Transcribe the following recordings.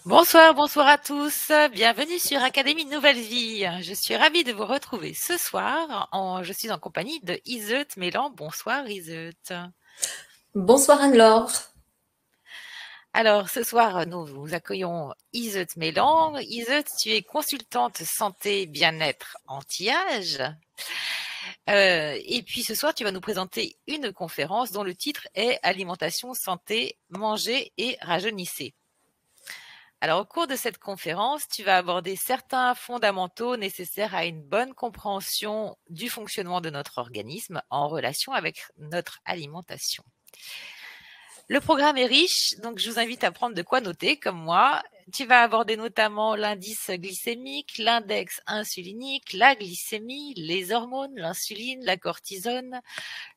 Bonsoir, bonsoir à tous. Bienvenue sur Académie Nouvelle Vie. Je suis ravie de vous retrouver ce soir. Je suis en compagnie de Iseut Mélan. Bonsoir Iseut. Bonsoir Anne-Laure. Alors ce soir, nous accueillons Iseut Mélan. Iseut, tu es consultante santé bien-être anti-âge. Et puis ce soir, tu vas nous présenter une conférence dont le titre est Alimentation, santé, manger et rajeunissez. Alors, au cours de cette conférence, tu vas aborder certains fondamentaux nécessaires à une bonne compréhension du fonctionnement de notre organisme en relation avec notre alimentation. Le programme est riche, donc je vous invite à prendre de quoi noter, comme moi. Tu vas aborder notamment l'indice glycémique, l'index insulinique, la glycémie, les hormones, l'insuline, la cortisone,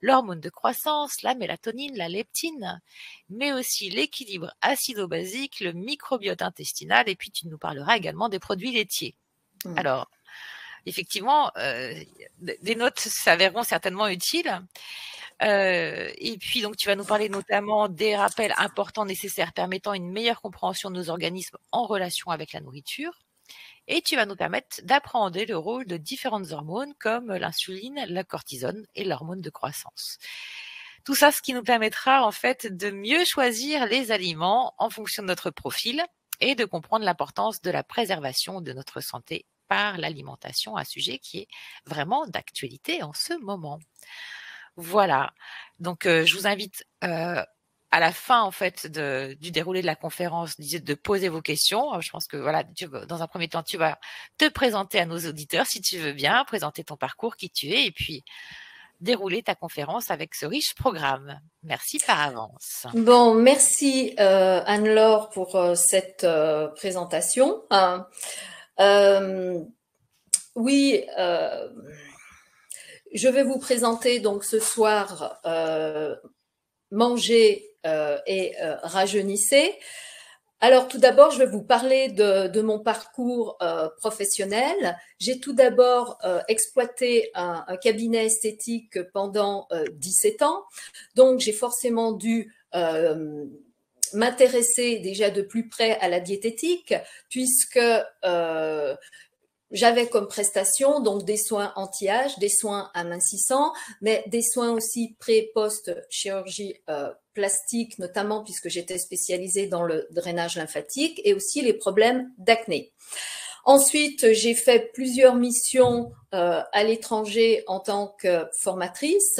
l'hormone de croissance, la mélatonine, la leptine, mais aussi l'équilibre acido-basique, le microbiote intestinal, et puis tu nous parleras également des produits laitiers. Alors, effectivement, des notes s'avéreront certainement utiles. Et puis, donc, tu vas nous parler notamment des rappels importants nécessaires permettant une meilleure compréhension de nos organismes en relation avec la nourriture. Et tu vas nous permettre d'appréhender le rôle de différentes hormones comme l'insuline, la cortisone et l'hormone de croissance. Tout ça, ce qui nous permettra en fait de mieux choisir les aliments en fonction de notre profil et de comprendre l'importance de la préservation de notre santé par l'alimentation, un sujet qui est vraiment d'actualité en ce moment. Voilà. Donc, je vous invite à la fin en fait du déroulé de la conférence de poser vos questions. Je pense que voilà, dans un premier temps, tu vas te présenter à nos auditeurs si tu veux bien, présenter ton parcours, qui tu es, et puis dérouler ta conférence avec ce riche programme. Merci par avance. Bon, merci Anne-Laure pour cette présentation. Oui, je vais vous présenter donc ce soir Manger et rajeunissez. Alors tout d'abord, je vais vous parler de mon parcours professionnel. J'ai tout d'abord exploité un cabinet esthétique pendant 17 ans. Donc j'ai forcément dû m'intéresser déjà de plus près à la diététique puisque j'avais comme prestation donc des soins anti-âge, des soins amincissants, mais des soins aussi pré-post-chirurgie plastique, notamment puisque j'étais spécialisée dans le drainage lymphatique et aussi les problèmes d'acné. Ensuite, j'ai fait plusieurs missions à l'étranger en tant que formatrice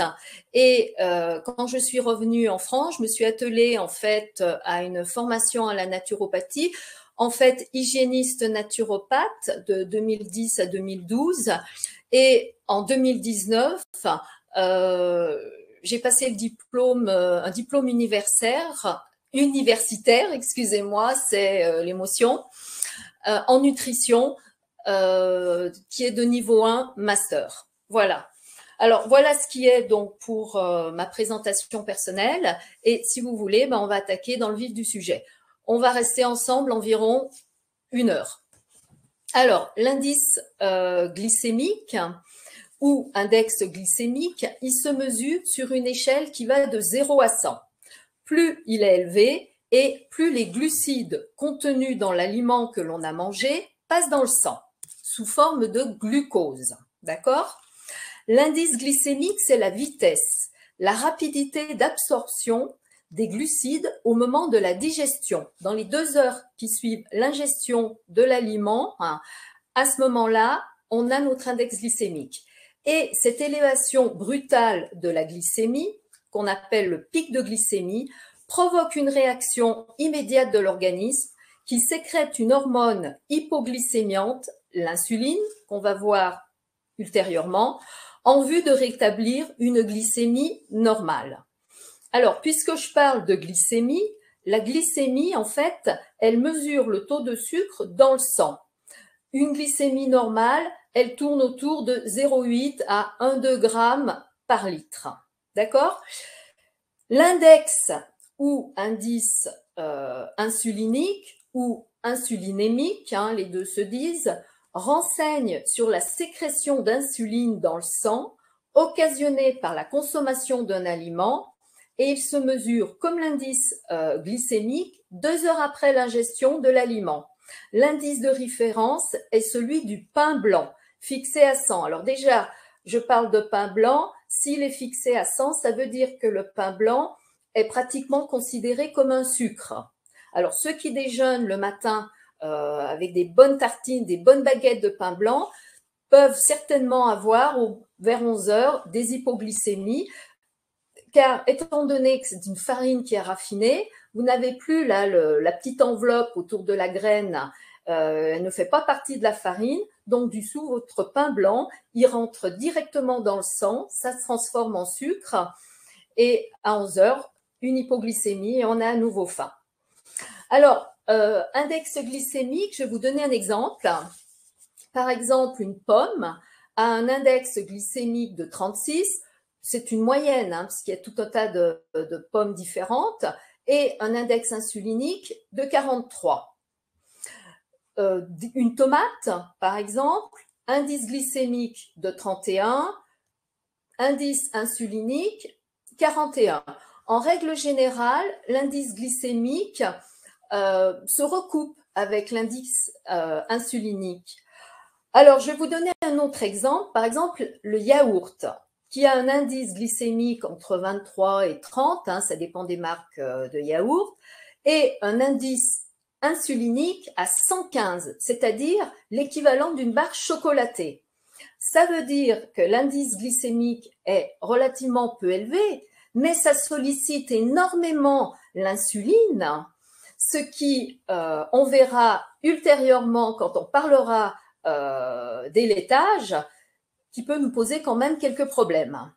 et quand je suis revenue en France, je me suis attelée en fait à une formation à la naturopathie, en fait hygiéniste naturopathe de 2010 à 2012 et en 2019, j'ai passé le diplôme, un diplôme universitaire, excusez-moi, c'est l'émotion, en nutrition, qui est de niveau 1 master. Voilà. Alors, voilà ce qui est donc pour ma présentation personnelle. Et si vous voulez, ben, on va attaquer dans le vif du sujet. On va rester ensemble environ 1 heure. Alors, l'indice glycémique ou index glycémique, il se mesure sur une échelle qui va de 0 à 100. Plus il est élevé et plus les glucides contenus dans l'aliment que l'on a mangé passent dans le sang sous forme de glucose. D'accord ? L'indice glycémique, c'est la vitesse, la rapidité d'absorption des glucides au moment de la digestion. Dans les 2 heures qui suivent l'ingestion de l'aliment, à ce moment-là, on a notre index glycémique. Et cette élévation brutale de la glycémie, qu'on appelle le pic de glycémie, provoque une réaction immédiate de l'organisme qui sécrète une hormone hypoglycémiante, l'insuline, qu'on va voir ultérieurement, en vue de rétablir une glycémie normale. Alors, puisque je parle de glycémie, la glycémie, en fait, elle mesure le taux de sucre dans le sang. Une glycémie normale, elle tourne autour de 0,8 à 1,2 grammes par litre. D'accord ? L'index ou indice insulinique ou insulinémique, les deux se disent, renseigne sur la sécrétion d'insuline dans le sang occasionnée par la consommation d'un aliment et il se mesure comme l'indice glycémique 2 heures après l'ingestion de l'aliment. L'indice de référence est celui du pain blanc, fixé à 100. Alors déjà, je parle de pain blanc. S'il est fixé à 100, ça veut dire que le pain blanc est pratiquement considéré comme un sucre. Alors, ceux qui déjeunent le matin avec des bonnes tartines, des bonnes baguettes de pain blanc, peuvent certainement avoir, vers 11 heures, des hypoglycémies, car étant donné que c'est une farine qui est raffinée, vous n'avez plus là, la petite enveloppe autour de la graine, elle ne fait pas partie de la farine, donc du coup, votre pain blanc, il rentre directement dans le sang, ça se transforme en sucre, et à 11 heures, une hypoglycémie, et on a à nouveau faim. Alors, index glycémique, je vais vous donner un exemple. Par exemple, une pomme a un index glycémique de 36, c'est une moyenne, hein, parce qu'il y a tout un tas de pommes différentes, et un index insulinique de 43. Une tomate, par exemple, indice glycémique de 31, indice insulinique 41. En règle générale, l'indice glycémique se recoupe avec l'indice insulinique. Alors, je vais vous donner un autre exemple. Par exemple, le yaourt, qui a un indice glycémique entre 23 et 30, hein, ça dépend des marques de yaourt, et un indice insulinique à 115, c'est-à-dire l'équivalent d'une barre chocolatée. Ça veut dire que l'indice glycémique est relativement peu élevé, mais ça sollicite énormément l'insuline, ce qui, on verra ultérieurement quand on parlera des laitages, qui peut nous poser quand même quelques problèmes.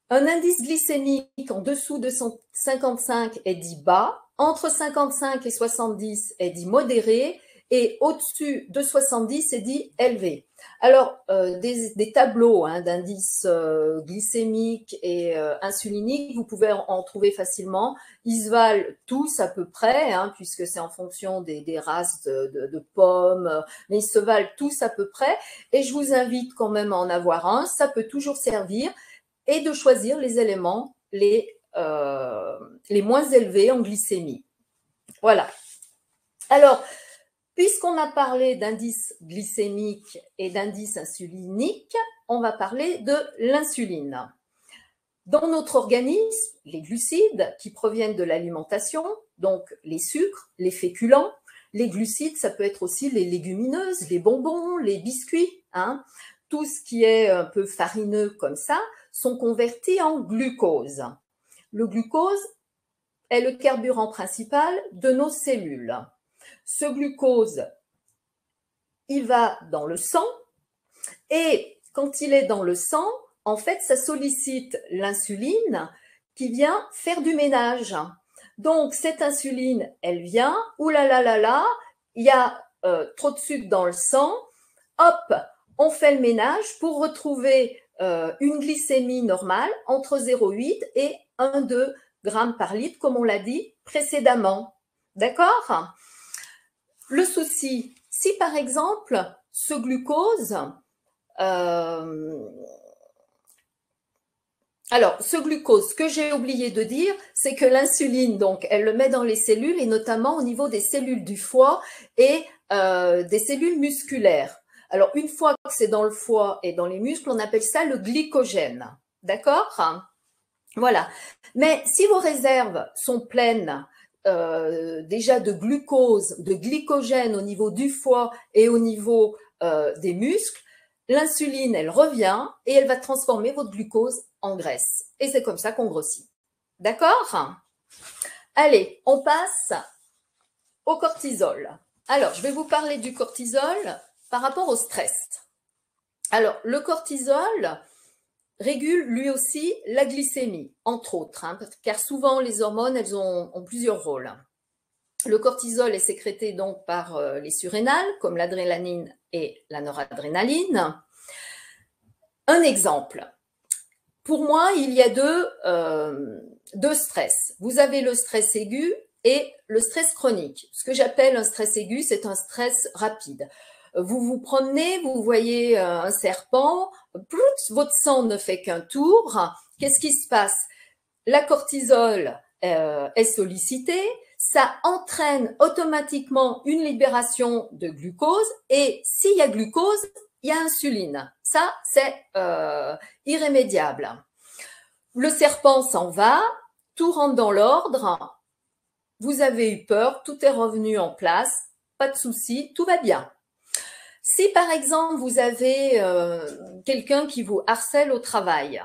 Un indice glycémique en dessous de 55 est dit bas, entre 55 et 70 est dit modéré, et au-dessus de 70 est dit élevé. Alors, des tableaux hein, d'indices glycémiques et insuliniques, vous pouvez en trouver facilement. Ils se valent tous à peu près, hein, puisque c'est en fonction des races de pommes, mais ils se valent tous à peu près. Et je vous invite quand même à en avoir un, ça peut toujours servir, et de choisir les éléments les moins élevés en glycémie. Voilà. Alors, puisqu'on a parlé d'indice glycémique et d'indice insulinique, on va parler de l'insuline. Dans notre organisme, les glucides qui proviennent de l'alimentation, donc les sucres, les féculents, les glucides, ça peut être aussi les légumineuses, les bonbons, les biscuits, hein, tout ce qui est un peu farineux comme ça, sont convertis en glucose. Le glucose est le carburant principal de nos cellules. Ce glucose, il va dans le sang et quand il est dans le sang, en fait, ça sollicite l'insuline qui vient faire du ménage. Donc, cette insuline, elle vient, oulalalala, il y a trop de sucre dans le sang, hop, on fait le ménage pour retrouver une glycémie normale entre 0,8 et 1,2 grammes par litre, comme on l'a dit précédemment. D'accord ? Le souci, si par exemple, ce glucose, ce glucose, ce que j'ai oublié de dire, c'est que l'insuline, donc, elle le met dans les cellules et notamment au niveau des cellules du foie et des cellules musculaires. Alors, une fois que c'est dans le foie et dans les muscles, on appelle ça le glycogène. D'accord ? Voilà. Mais si vos réserves sont pleines déjà de glucose, de glycogène au niveau du foie et au niveau des muscles, l'insuline, elle revient et elle va transformer votre glucose en graisse. Et c'est comme ça qu'on grossit. D'accord ? Allez, on passe au cortisol. Alors, je vais vous parler du cortisol par rapport au stress. Alors, le cortisol régule lui aussi la glycémie, entre autres, hein, car souvent les hormones, elles ont plusieurs rôles. Le cortisol est sécrété donc par les surrénales, comme l'adrénaline et la noradrénaline. Un exemple. Pour moi, il y a deux stress. Vous avez le stress aigu et le stress chronique. Ce que j'appelle un stress aigu, c'est un stress rapide. Vous vous promenez, vous voyez un serpent, votre sang ne fait qu'un tour. Qu'est-ce qui se passe? la cortisol est sollicitée, ça entraîne automatiquement une libération de glucose et s'il y a glucose, il y a insuline. Ça, c'est irrémédiable. Le serpent s'en va, tout rentre dans l'ordre, vous avez eu peur, tout est revenu en place, pas de souci, tout va bien. Si par exemple vous avez quelqu'un qui vous harcèle au travail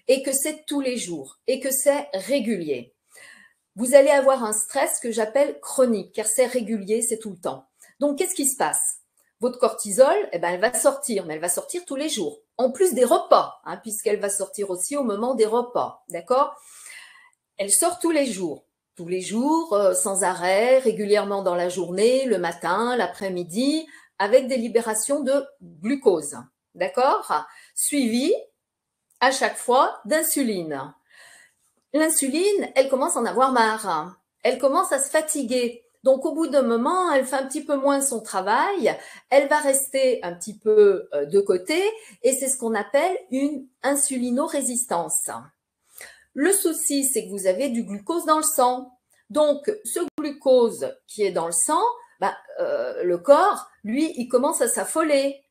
et que c'est tous les jours et que c'est régulier, vous allez avoir un stress que j'appelle chronique car c'est régulier, c'est tout le temps. Donc qu'est-ce qui se passe? Votre cortisol, eh ben, elle va sortir, mais elle va sortir tous les jours, en plus des repas, hein, puisqu'elle va sortir aussi au moment des repas, d'accord? Elle sort tous les jours, sans arrêt, régulièrement dans la journée, le matin, l'après-midi, avec des libérations de glucose, d'accord? Suivi à chaque fois d'insuline. L'insuline, elle commence à en avoir marre, elle commence à se fatiguer. Donc, au bout d'un moment, elle fait un petit peu moins son travail, elle va rester un petit peu de côté et c'est ce qu'on appelle une insulinorésistance. Le souci, c'est que vous avez du glucose dans le sang. Donc, ce glucose qui est dans le sang, le corps, lui, il commence à s'affoler.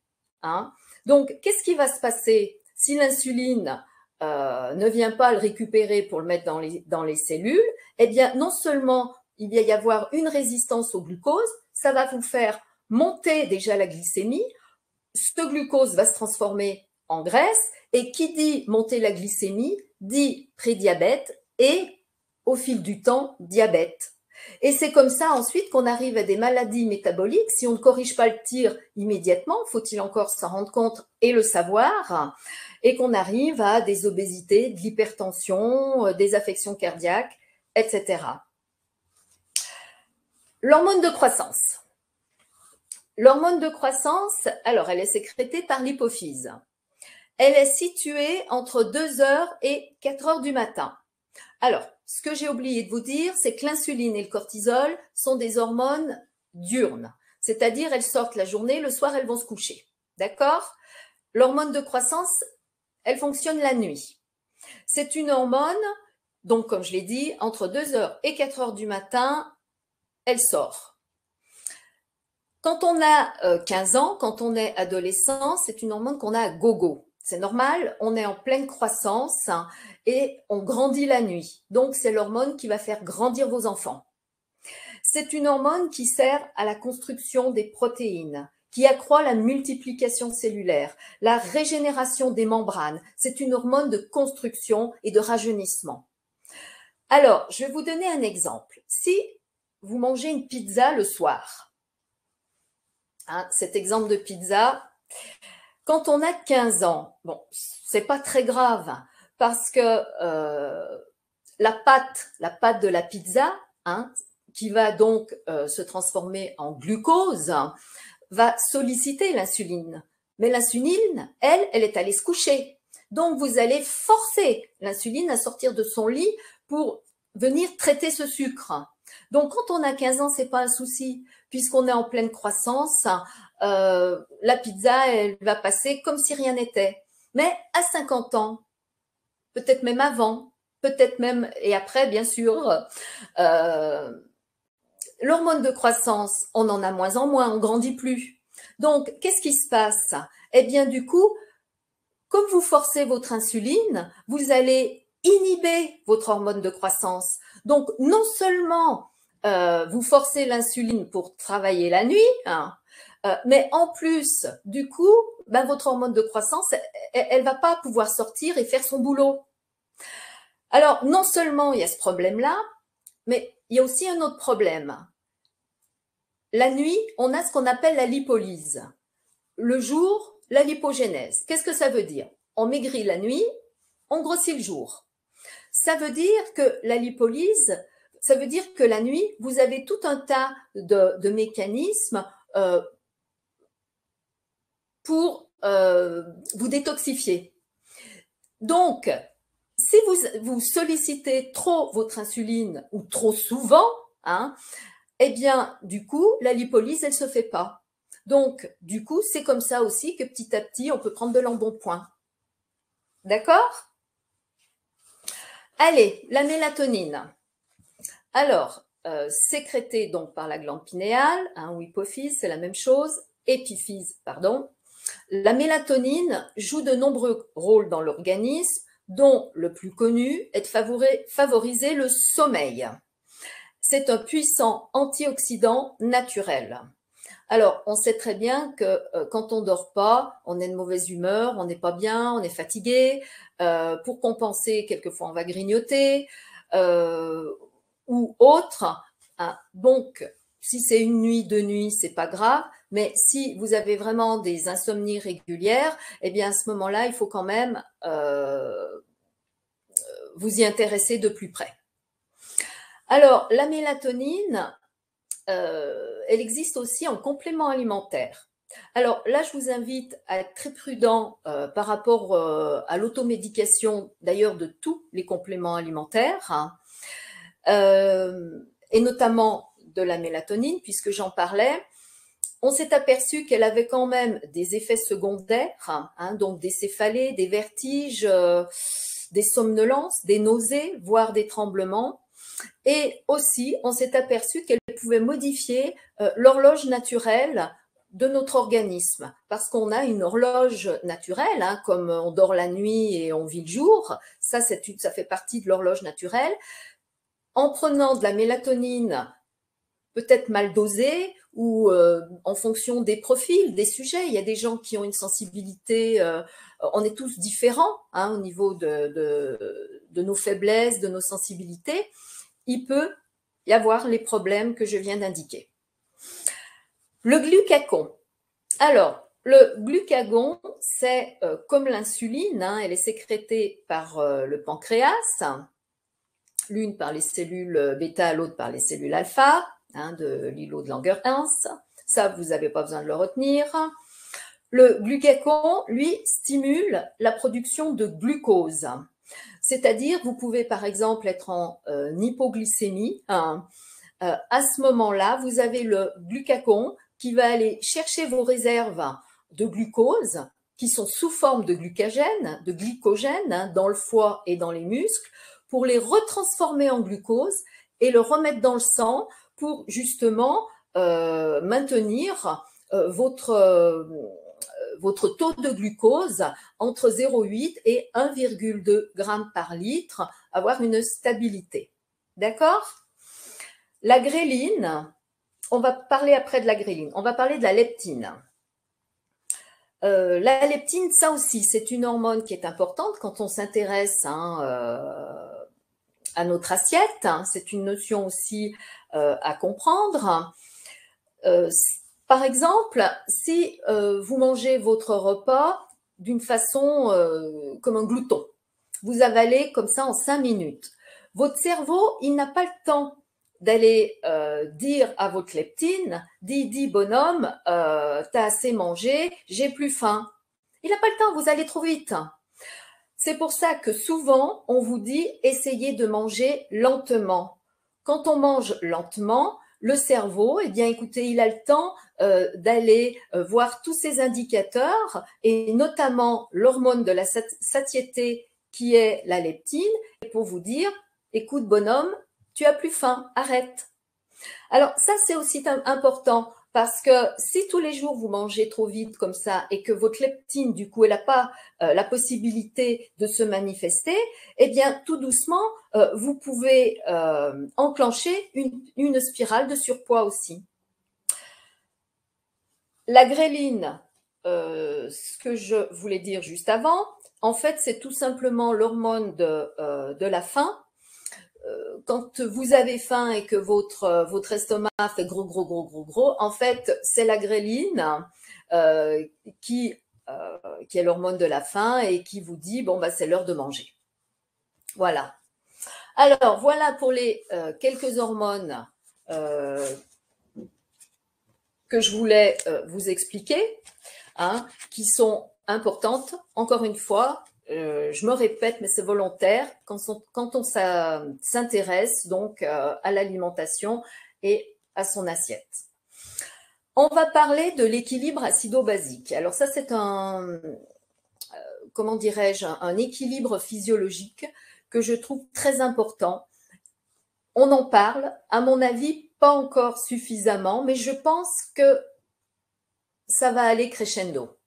Hein. Donc, qu'est-ce qui va se passer si l'insuline ne vient pas le récupérer pour le mettre dans les cellules? Eh bien, non seulement il va y avoir une résistance au glucose, ça va vous faire monter déjà la glycémie. Ce glucose va se transformer en graisse et qui dit monter la glycémie dit prédiabète et au fil du temps diabète. Et c'est comme ça ensuite qu'on arrive à des maladies métaboliques. Si on ne corrige pas le tir immédiatement, faut-il encore s'en rendre compte et le savoir, et qu'on arrive à des obésités, de l'hypertension, des affections cardiaques, etc. L'hormone de croissance. L'hormone de croissance, alors elle est sécrétée par l'hypophyse. Elle est située entre 2 heures et 4 heures du matin. Alors, ce que j'ai oublié de vous dire, c'est que l'insuline et le cortisol sont des hormones diurnes, c'est-à-dire elles sortent la journée, le soir elles vont se coucher. D'accord? L'hormone de croissance, elle fonctionne la nuit. C'est une hormone, donc comme je l'ai dit, entre 2 heures et 4 heures du matin, elle sort. Quand on a 15 ans, quand on est adolescent, c'est une hormone qu'on a à gogo. C'est normal, on est en pleine croissance et on grandit la nuit. Donc, c'est l'hormone qui va faire grandir vos enfants. C'est une hormone qui sert à la construction des protéines, qui accroît la multiplication cellulaire, la régénération des membranes. C'est une hormone de construction et de rajeunissement. Alors, je vais vous donner un exemple. Si vous mangez une pizza le soir, hein, cet exemple de pizza, quand on a 15 ans, bon, c'est pas très grave parce que la pâte de la pizza, hein, qui va donc se transformer en glucose, va solliciter l'insuline. Mais l'insuline, elle est allée se coucher. Donc, vous allez forcer l'insuline à sortir de son lit pour venir traiter ce sucre. Donc, quand on a 15 ans, c'est pas un souci, puisqu'on est en pleine croissance. La pizza, elle va passer comme si rien n'était. Mais à 50 ans, peut-être même avant, peut-être même, et après, bien sûr, l'hormone de croissance, on en a moins en moins, on grandit plus. Donc, qu'est-ce qui se passe? Eh bien, du coup, comme vous forcez votre insuline, vous allez inhiber votre hormone de croissance. Donc, non seulement vous forcez l'insuline pour travailler la nuit, hein, mais en plus, du coup, votre hormone de croissance, elle ne va pas pouvoir sortir et faire son boulot. Alors, non seulement il y a ce problème-là, mais il y a aussi un autre problème. La nuit, on a ce qu'on appelle la lipolyse. Le jour, la lipogénèse. Qu'est-ce que ça veut dire? On maigrit la nuit, on grossit le jour. Ça veut dire que la lipolyse, ça veut dire que la nuit, vous avez tout un tas de mécanismes pour vous détoxifier. Donc, si vous sollicitez trop votre insuline ou trop souvent, hein, eh bien, du coup, la lipolyse, elle ne se fait pas. Donc, du coup, c'est comme ça aussi que petit à petit, on peut prendre de l'embonpoint. D'accord? Allez, la mélatonine. Alors, sécrétée donc par la glande pinéale, ou hypophyse, c'est la même chose, épiphyse, pardon. La mélatonine joue de nombreux rôles dans l'organisme, dont le plus connu est de favoriser le sommeil. C'est un puissant antioxydant naturel. Alors, on sait très bien que quand on ne dort pas, on est de mauvaise humeur, on n'est pas bien, on est fatigué. Pour compenser, quelquefois, on va grignoter ou autre. Donc, si c'est une nuit, 2 nuits, c'est pas grave. Mais si vous avez vraiment des insomnies régulières, eh bien, à ce moment-là, il faut quand même vous y intéresser de plus près. Alors, la mélatonine, elle existe aussi en complément alimentaire. Alors là, je vous invite à être très prudent par rapport à l'automédication, d'ailleurs, de tous les compléments alimentaires, et notamment de la mélatonine, puisque j'en parlais. On s'est aperçu qu'elle avait quand même des effets secondaires, donc des céphalées, des vertiges, des somnolences, des nausées, voire des tremblements. Et aussi, on s'est aperçu qu'elle pouvait modifier l'horloge naturelle de notre organisme, parce qu'on a une horloge naturelle, comme on dort la nuit et on vit le jour, ça fait partie de l'horloge naturelle. En prenant de la mélatonine peut-être mal dosée ou en fonction des profils, des sujets, il y a des gens qui ont une sensibilité, on est tous différents au niveau de nos faiblesses, de nos sensibilités. Il peut y avoir les problèmes que je viens d'indiquer. Le glucagon. Alors, le glucagon, c'est comme l'insuline, elle est sécrétée par le pancréas, l'une par les cellules bêta, l'autre par les cellules alpha, de l'îlot de Langerhans. Ça, vous n'avez pas besoin de le retenir. Le glucagon, lui, stimule la production de glucose. C'est-à-dire, vous pouvez par exemple être en hypoglycémie. À ce moment-là, vous avez le glucagon qui va aller chercher vos réserves de glucose qui sont sous forme de glycogène dans le foie et dans les muscles pour les retransformer en glucose et le remettre dans le sang pour justement maintenir votre taux de glucose entre 0,8 et 1,2 g par litre, avoir une stabilité. D'accord? La gréline, on va parler après de la gréline, on va parler de la leptine. La leptine, ça aussi, c'est une hormone qui est importante quand on s'intéresse à notre assiette. C'est une notion aussi à comprendre. Par exemple, si vous mangez votre repas d'une façon comme un glouton, vous avalez comme ça en 5 minutes. Votre cerveau, il n'a pas le temps d'aller dire à votre leptine, dis bonhomme, t'as assez mangé, j'ai plus faim. Il n'a pas le temps, vous allez trop vite. C'est pour ça que souvent, on vous dit, essayez de manger lentement. Quand on mange lentement, le cerveau, eh bien, écoutez, il a le temps d'aller voir tous ces indicateurs et notamment l'hormone de la satiété qui est la leptine pour vous dire, écoute bonhomme, tu as plus faim, arrête. Alors ça, c'est aussi important parce que si tous les jours vous mangez trop vite comme ça et que votre leptine, du coup, elle n'a pas la possibilité de se manifester, eh bien, tout doucement, vous pouvez enclencher une spirale de surpoids aussi. La gréline, ce que je voulais dire juste avant, en fait, c'est tout simplement l'hormone de la faim. Quand vous avez faim et que votre estomac fait gros, en fait, c'est la gréline qui est l'hormone de la faim et qui vous dit, bon, bah, c'est l'heure de manger. Voilà. Alors, voilà pour les quelques hormones que je voulais vous expliquer, qui sont importantes. Encore une fois, je me répète, mais c'est volontaire, quand on s'intéresse donc à l'alimentation et à son assiette. On va parler de l'équilibre acido-basique. Alors ça, c'est comment dirais-je, un équilibre physiologique que je trouve très important. On en parle, à mon avis, pas encore suffisamment, mais je pense que ça va aller crescendo.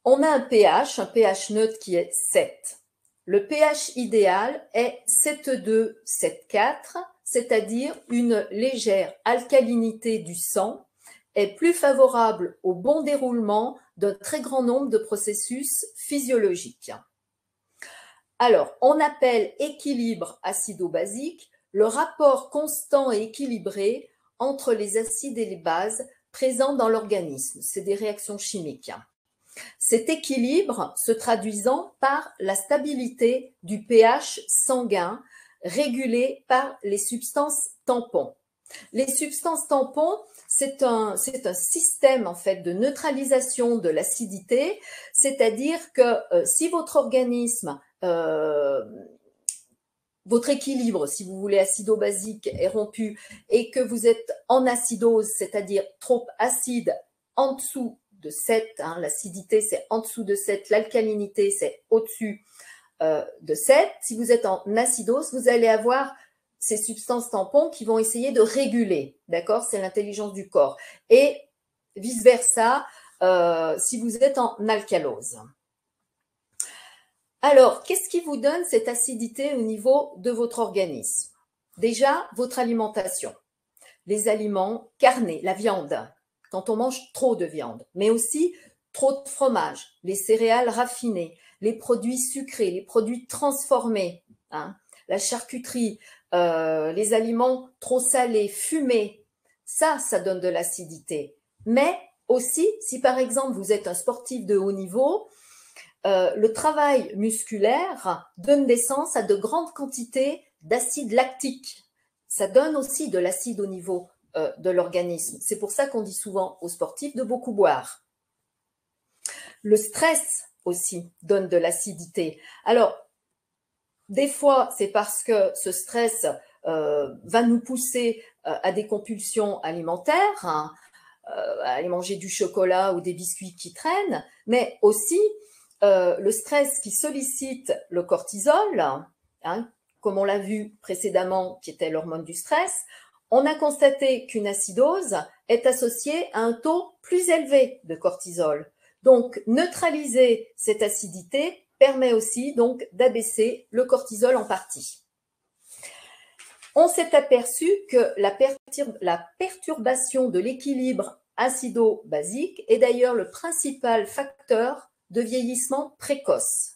On a un pH neutre qui est 7. Le pH idéal est 7,2, 7,4, c'est-à-dire une légère alcalinité du sang est plus favorable au bon déroulement d'un très grand nombre de processus physiologiques. Alors, on appelle équilibre acido-basique le rapport constant et équilibré entre les acides et les bases présents dans l'organisme. C'est des réactions chimiques. Cet équilibre se traduisant par la stabilité du pH sanguin régulé par les substances tampons. Les substances tampons, c'est un système en fait de neutralisation de l'acidité, c'est-à-dire que si votre organisme, votre équilibre, si vous voulez, acido-basique est rompu et que vous êtes en acidose, c'est-à-dire trop acide en dessous de 7, hein, l'acidité c'est en dessous de 7, l'alcalinité c'est au-dessus de 7. Si vous êtes en acidose, vous allez avoir ces substances tampons qui vont essayer de réguler, d'accord? C'est l'intelligence du corps. Et vice-versa, si vous êtes en alcalose. Alors, qu'est-ce qui vous donne cette acidité au niveau de votre organisme? Déjà, votre alimentation. Les aliments carnés, la viande, quand on mange trop de viande, mais aussi trop de fromage, les céréales raffinées, les produits sucrés, les produits transformés, hein, la charcuterie, les aliments trop salés, fumés, ça donne de l'acidité. Mais aussi, si par exemple vous êtes un sportif de haut niveau, le travail musculaire donne naissance à de grandes quantités d'acide lactique. Ça donne aussi de l'acide au niveau de l'organisme. C'est pour ça qu'on dit souvent aux sportifs de beaucoup boire. Le stress aussi donne de l'acidité. Alors, des fois, c'est parce que ce stress va nous pousser à des compulsions alimentaires, hein, à aller manger du chocolat ou des biscuits qui traînent, mais aussi le stress qui sollicite le cortisol, hein, comme on l'a vu précédemment, qui était l'hormone du stress. On a constaté qu'une acidose est associée à un taux plus élevé de cortisol. Donc, neutraliser cette acidité permet aussi donc d'abaisser le cortisol en partie. On s'est aperçu que la perturbation de l'équilibre acido-basique est d'ailleurs le principal facteur de vieillissement précoce.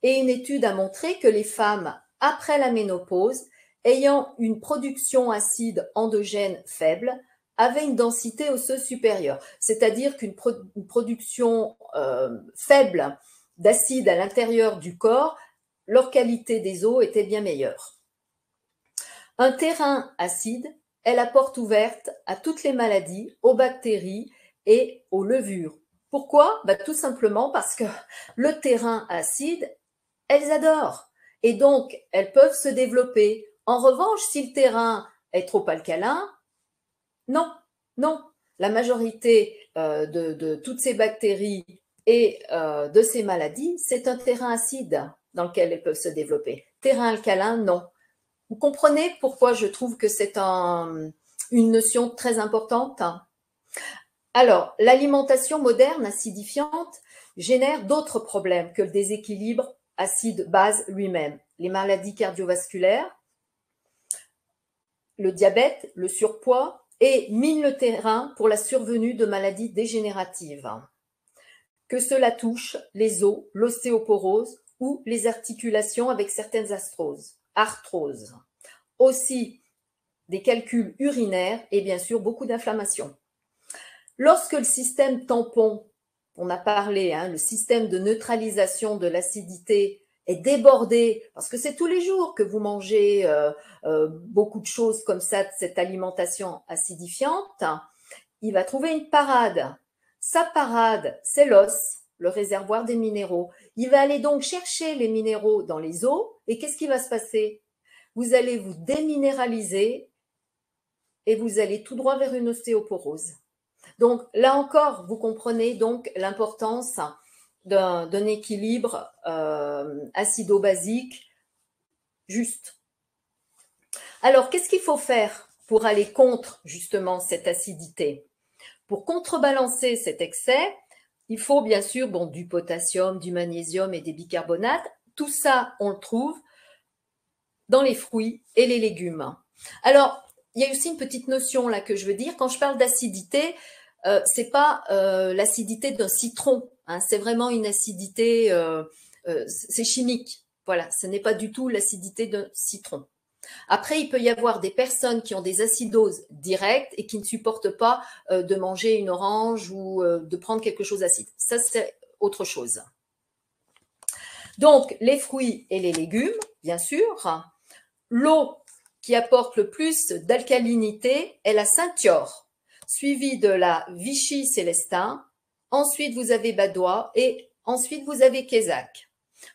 Et une étude a montré que les femmes après la ménopause ayant une production acide endogène faible avaient une densité osseuse supérieure, c'est-à-dire qu'une production faible d'acide à l'intérieur du corps, leur qualité des os était bien meilleure. Un terrain acide est la porte ouverte à toutes les maladies, aux bactéries et aux levures. Pourquoi? Tout simplement parce que le terrain acide, elles adorent. Et donc, elles peuvent se développer. En revanche, si le terrain est trop alcalin, non, non. La majorité de toutes ces bactéries et de ces maladies, c'est un terrain acide dans lequel elles peuvent se développer. Terrain alcalin, non. Vous comprenez pourquoi je trouve que c'est une notion très importante? Alors, l'alimentation moderne acidifiante génère d'autres problèmes que le déséquilibre acide-base lui-même. Les maladies cardiovasculaires, le diabète, le surpoids et mine le terrain pour la survenue de maladies dégénératives. Que cela touche les os, l'ostéoporose ou les articulations avec certaines arthroses. Aussi des calculs urinaires et bien sûr beaucoup d'inflammation. Lorsque le système tampon, on a parlé, hein, le système de neutralisation de l'acidité est débordé, parce que c'est tous les jours que vous mangez beaucoup de choses comme ça, de cette alimentation acidifiante, il va trouver une parade. Sa parade, c'est l'os, le réservoir des minéraux. Il va aller donc chercher les minéraux dans les os, et qu'est-ce qui va se passer? Vous allez vous déminéraliser et vous allez tout droit vers une ostéoporose. Donc, là encore, vous comprenez donc l'importance d'un équilibre acido-basique juste. Alors, qu'est-ce qu'il faut faire pour aller contre justement cette acidité? Pour contrebalancer cet excès, il faut bien sûr du potassium, du magnésium et des bicarbonates. Tout ça, on le trouve dans les fruits et les légumes. Alors, il y a aussi une petite notion là que je veux dire. Quand je parle d'acidité, c'est pas l'acidité d'un citron, hein, c'est vraiment une acidité, c'est chimique. Voilà, ce n'est pas du tout l'acidité d'un citron. Après, il peut y avoir des personnes qui ont des acidoses directes et qui ne supportent pas de manger une orange ou de prendre quelque chose d'acide. Ça, c'est autre chose. Donc, les fruits et les légumes, bien sûr. L'eau qui apporte le plus d'alcalinité est la Saint-Thior, suivie de la Vichy-Célestin. Ensuite, vous avez Badois et ensuite, vous avez Quézac.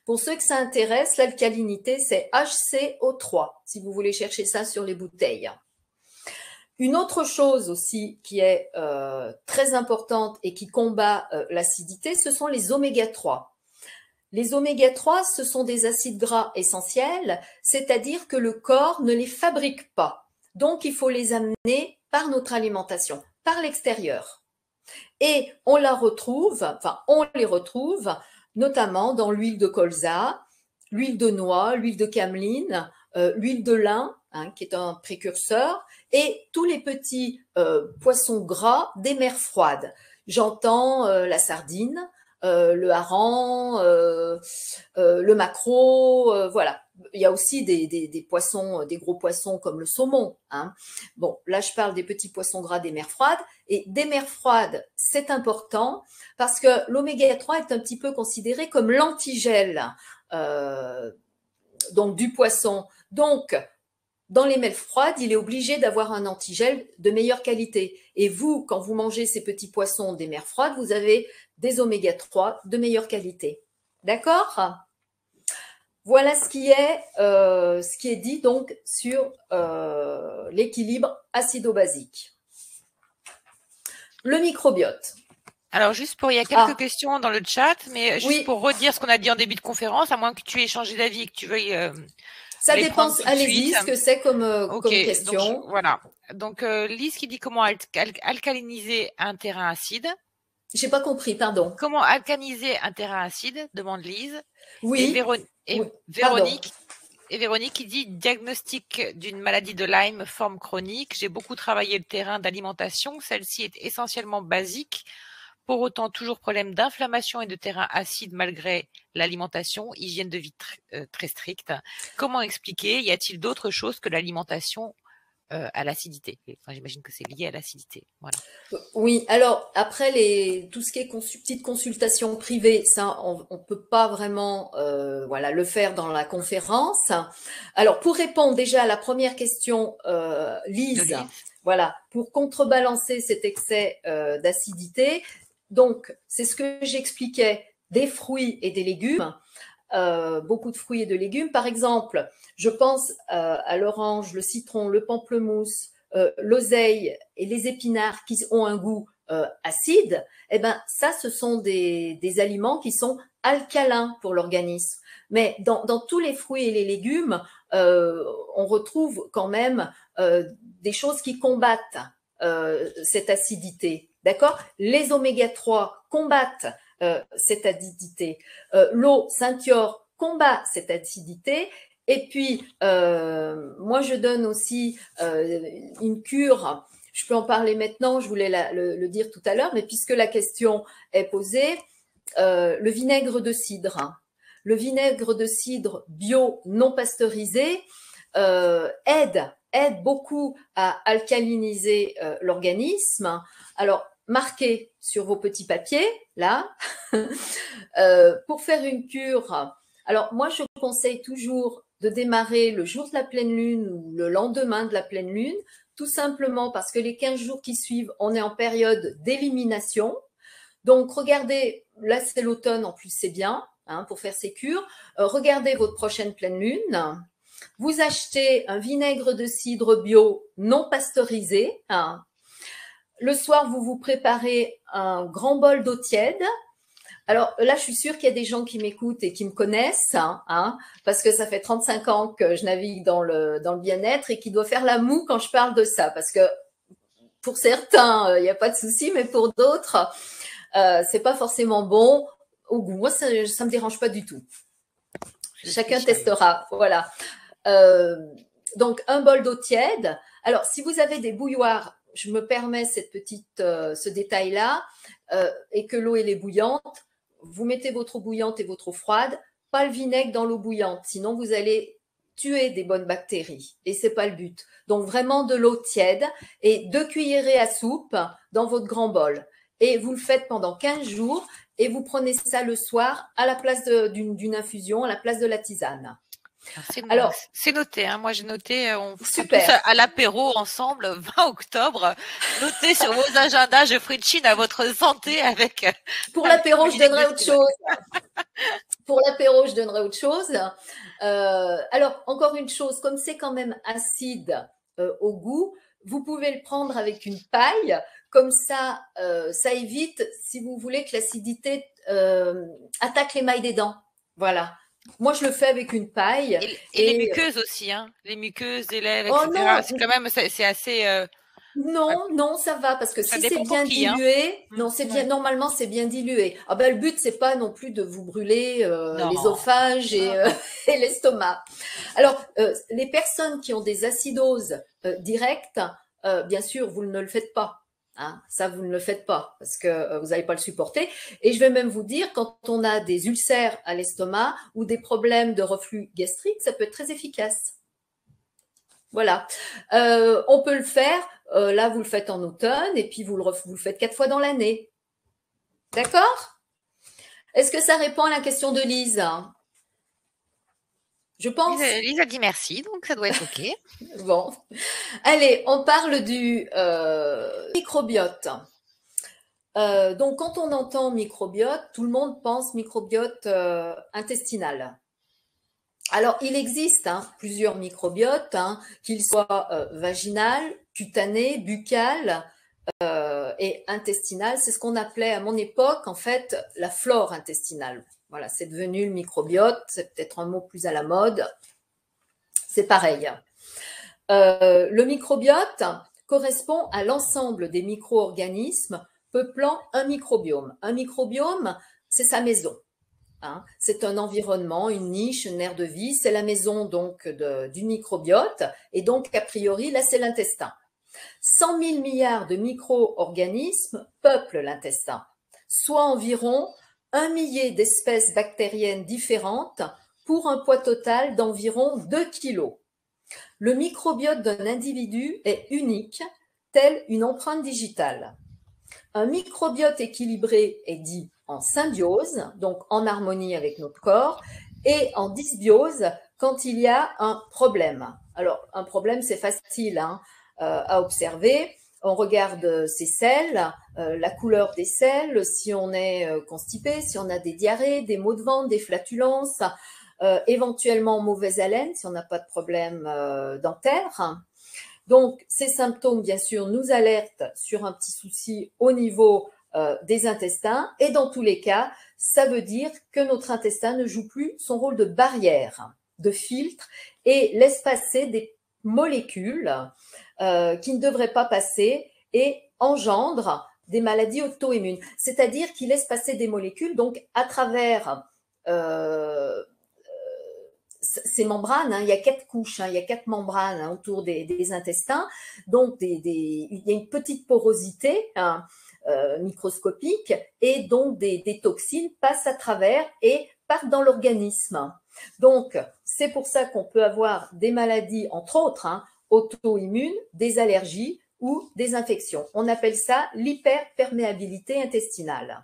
Pour ceux que ça intéresse, l'alcalinité, c'est HCO3, si vous voulez chercher ça sur les bouteilles. Une autre chose aussi qui est très importante et qui combat l'acidité, ce sont les oméga 3. Les oméga 3, ce sont des acides gras essentiels, c'est-à-dire que le corps ne les fabrique pas. Donc, il faut les amener par notre alimentation, par l'extérieur. Et on les retrouve notamment dans l'huile de colza, l'huile de noix, l'huile de cameline, l'huile de lin, hein, qui est un précurseur, et tous les petits poissons gras des mers froides. J'entends la sardine, le hareng, le maquereau, voilà. Il y a aussi des poissons, des gros poissons comme le saumon, hein. Bon, là, je parle des petits poissons gras des mers froides. Et des mers froides, c'est important parce que l'oméga 3 est un petit peu considéré comme l'antigel donc du poisson. Donc, dans les mers froides, il est obligé d'avoir un antigel de meilleure qualité. Et vous, quand vous mangez ces petits poissons des mers froides, vous avez des oméga 3 de meilleure qualité. D'accord ? Voilà ce qui est dit donc sur l'équilibre acido-basique. Le microbiote. Alors, il y a quelques questions dans le chat, mais juste pour redire ce qu'on a dit en début de conférence, à moins que tu aies changé d'avis et que tu veuilles. Ça dépend, allez-y, ce que c'est comme question. Donc, voilà. Donc, Lise qui dit comment alcaliniser un terrain acide. Je n'ai pas compris, pardon. Comment alcaliniser un terrain acide, demande Lise. Oui. Véronique qui dit diagnostic d'une maladie de Lyme, forme chronique. J'ai beaucoup travaillé le terrain d'alimentation. Celle-ci est essentiellement basique. Pour autant, toujours problème d'inflammation et de terrain acide malgré l'alimentation, hygiène de vie très stricte. Comment expliquer? Y a-t-il d'autres choses que l'alimentation à l'acidité? Enfin, j'imagine que c'est lié à l'acidité. Voilà. Oui, alors après tout ce qui est petite consultation privée, ça on peut pas vraiment le faire dans la conférence. Alors pour répondre déjà à la première question, Lise, voilà, pour contrebalancer cet excès d'acidité, donc c'est ce que j'expliquais, des fruits et des légumes. Beaucoup de fruits et de légumes. Par exemple, je pense à l'orange, le citron, le pamplemousse, l'oseille et les épinards qui ont un goût acide. Eh ben, ça, ce sont des aliments qui sont alcalins pour l'organisme. Mais dans tous les fruits et les légumes, on retrouve quand même des choses qui combattent cette acidité. D'accord? Les oméga 3 combattent cette acidité. L'eau Saint-Thior combat cette acidité. Et puis, moi, je donne aussi une cure. Je peux en parler maintenant, je voulais le dire tout à l'heure, mais puisque la question est posée, le vinaigre de cidre. Le vinaigre de cidre bio non pasteurisé aide beaucoup à alcaliniser l'organisme. Alors, marquez sur vos petits papiers, là, pour faire une cure. Alors, moi, je conseille toujours de démarrer le jour de la pleine lune ou le lendemain de la pleine lune, tout simplement parce que les 15 jours qui suivent, on est en période d'élimination. Donc, regardez, là, c'est l'automne, en plus, c'est bien hein, pour faire ces cures. Regardez votre prochaine pleine lune. Vous achetez un vinaigre de cidre bio non pasteurisé, hein. Le soir, vous vous préparez un grand bol d'eau tiède. Alors là, je suis sûre qu'il y a des gens qui m'écoutent et qui me connaissent, parce que ça fait 35 ans que je navigue dans le bien-être et qui doit faire la moue quand je parle de ça, parce que pour certains, il n'y a pas de souci, mais pour d'autres, c'est pas forcément bon au goût. Moi, ça me dérange pas du tout. Chacun testera, voilà. Donc, un bol d'eau tiède. Alors, si vous avez des bouilloires, je me permets ce détail-là, et que l'eau est bouillante, vous mettez votre eau bouillante et votre eau froide, pas le vinaigre dans l'eau bouillante, sinon vous allez tuer des bonnes bactéries et c'est pas le but. Donc vraiment de l'eau tiède et 2 cuillerées à soupe dans votre grand bol. Et vous le faites pendant 15 jours et vous prenez ça le soir à la place d'une infusion, à la place de la tisane. Alors, c'est noté. Hein. Moi, j'ai noté, on sera tous à l'apéro ensemble, 20 octobre. Notez sur vos agendas, je ferai de Chine à votre santé avec. Pour l'apéro, je donnerai autre chose. Pour l'apéro, je donnerai autre chose. Alors, encore une chose, comme c'est quand même acide au goût, vous pouvez le prendre avec une paille. Comme ça, ça évite, si vous voulez, que l'acidité attaque l'émail des dents. Voilà. Moi, je le fais avec une paille. Et les muqueuses aussi, hein. Les muqueuses, les lèvres, etc. Non, c'est quand même, c'est assez. Non, ça va parce que si c'est bien dilué, non, c'est bien. Normalement, c'est bien dilué. Ah ben, le but c'est pas non plus de vous brûler l'œsophage et l'estomac. Alors, les personnes qui ont des acidoses directes, bien sûr, vous ne le faites pas. Hein, ça, vous ne le faites pas parce que vous n'allez pas le supporter. Et je vais même vous dire, quand on a des ulcères à l'estomac ou des problèmes de reflux gastrique, ça peut être très efficace. Voilà. On peut le faire. Là, vous le faites en automne et puis vous le faites 4 fois dans l'année. D'accord? Est-ce que ça répond à la question de Lise? Je pense. Lise a dit merci, donc ça doit être OK. Bon. Allez, on parle du microbiote. Donc, quand on entend microbiote, tout le monde pense microbiote intestinal. Alors, il existe plusieurs microbiotes, qu'ils soient vaginal, cutané, buccal et intestinal. C'est ce qu'on appelait à mon époque, en fait, la flore intestinale. Voilà, c'est devenu le microbiote. C'est peut-être un mot plus à la mode. C'est pareil. Le microbiote correspond à l'ensemble des micro-organismes peuplant un microbiome. Un microbiome, c'est sa maison. C'est un environnement, une niche, une aire de vie. C'est la maison donc du microbiote. Et donc, a priori, là, c'est l'intestin. 100 000 milliards de micro-organismes peuplent l'intestin, soit environ 1 millier d'espèces bactériennes différentes pour un poids total d'environ 2 kilos. Le microbiote d'un individu est unique, tel une empreinte digitale. Un microbiote équilibré est dit en symbiose, donc en harmonie avec notre corps, et en dysbiose quand il y a un problème. Alors, un problème, c'est facile à observer. On regarde ses selles, la couleur des selles, si on est constipé, si on a des diarrhées, des maux de ventre, des flatulences, éventuellement mauvaise haleine, si on n'a pas de problème dentaire. Donc, ces symptômes, bien sûr, nous alertent sur un petit souci au niveau des intestins. Et dans tous les cas, ça veut dire que notre intestin ne joue plus son rôle de barrière, de filtre, et laisse passer des molécules qui ne devraient pas passer et engendre des maladies auto-immunes. C'est-à-dire qu'il laisse passer des molécules, donc à travers ces membranes, il y a 4 couches, il y a 4 membranes autour des intestins, donc il y a une petite porosité microscopique et donc des toxines passent à travers et partent dans l'organisme. Donc, c'est pour ça qu'on peut avoir des maladies, entre autres, auto-immunes, des allergies ou des infections. On appelle ça l'hyperperméabilité intestinale.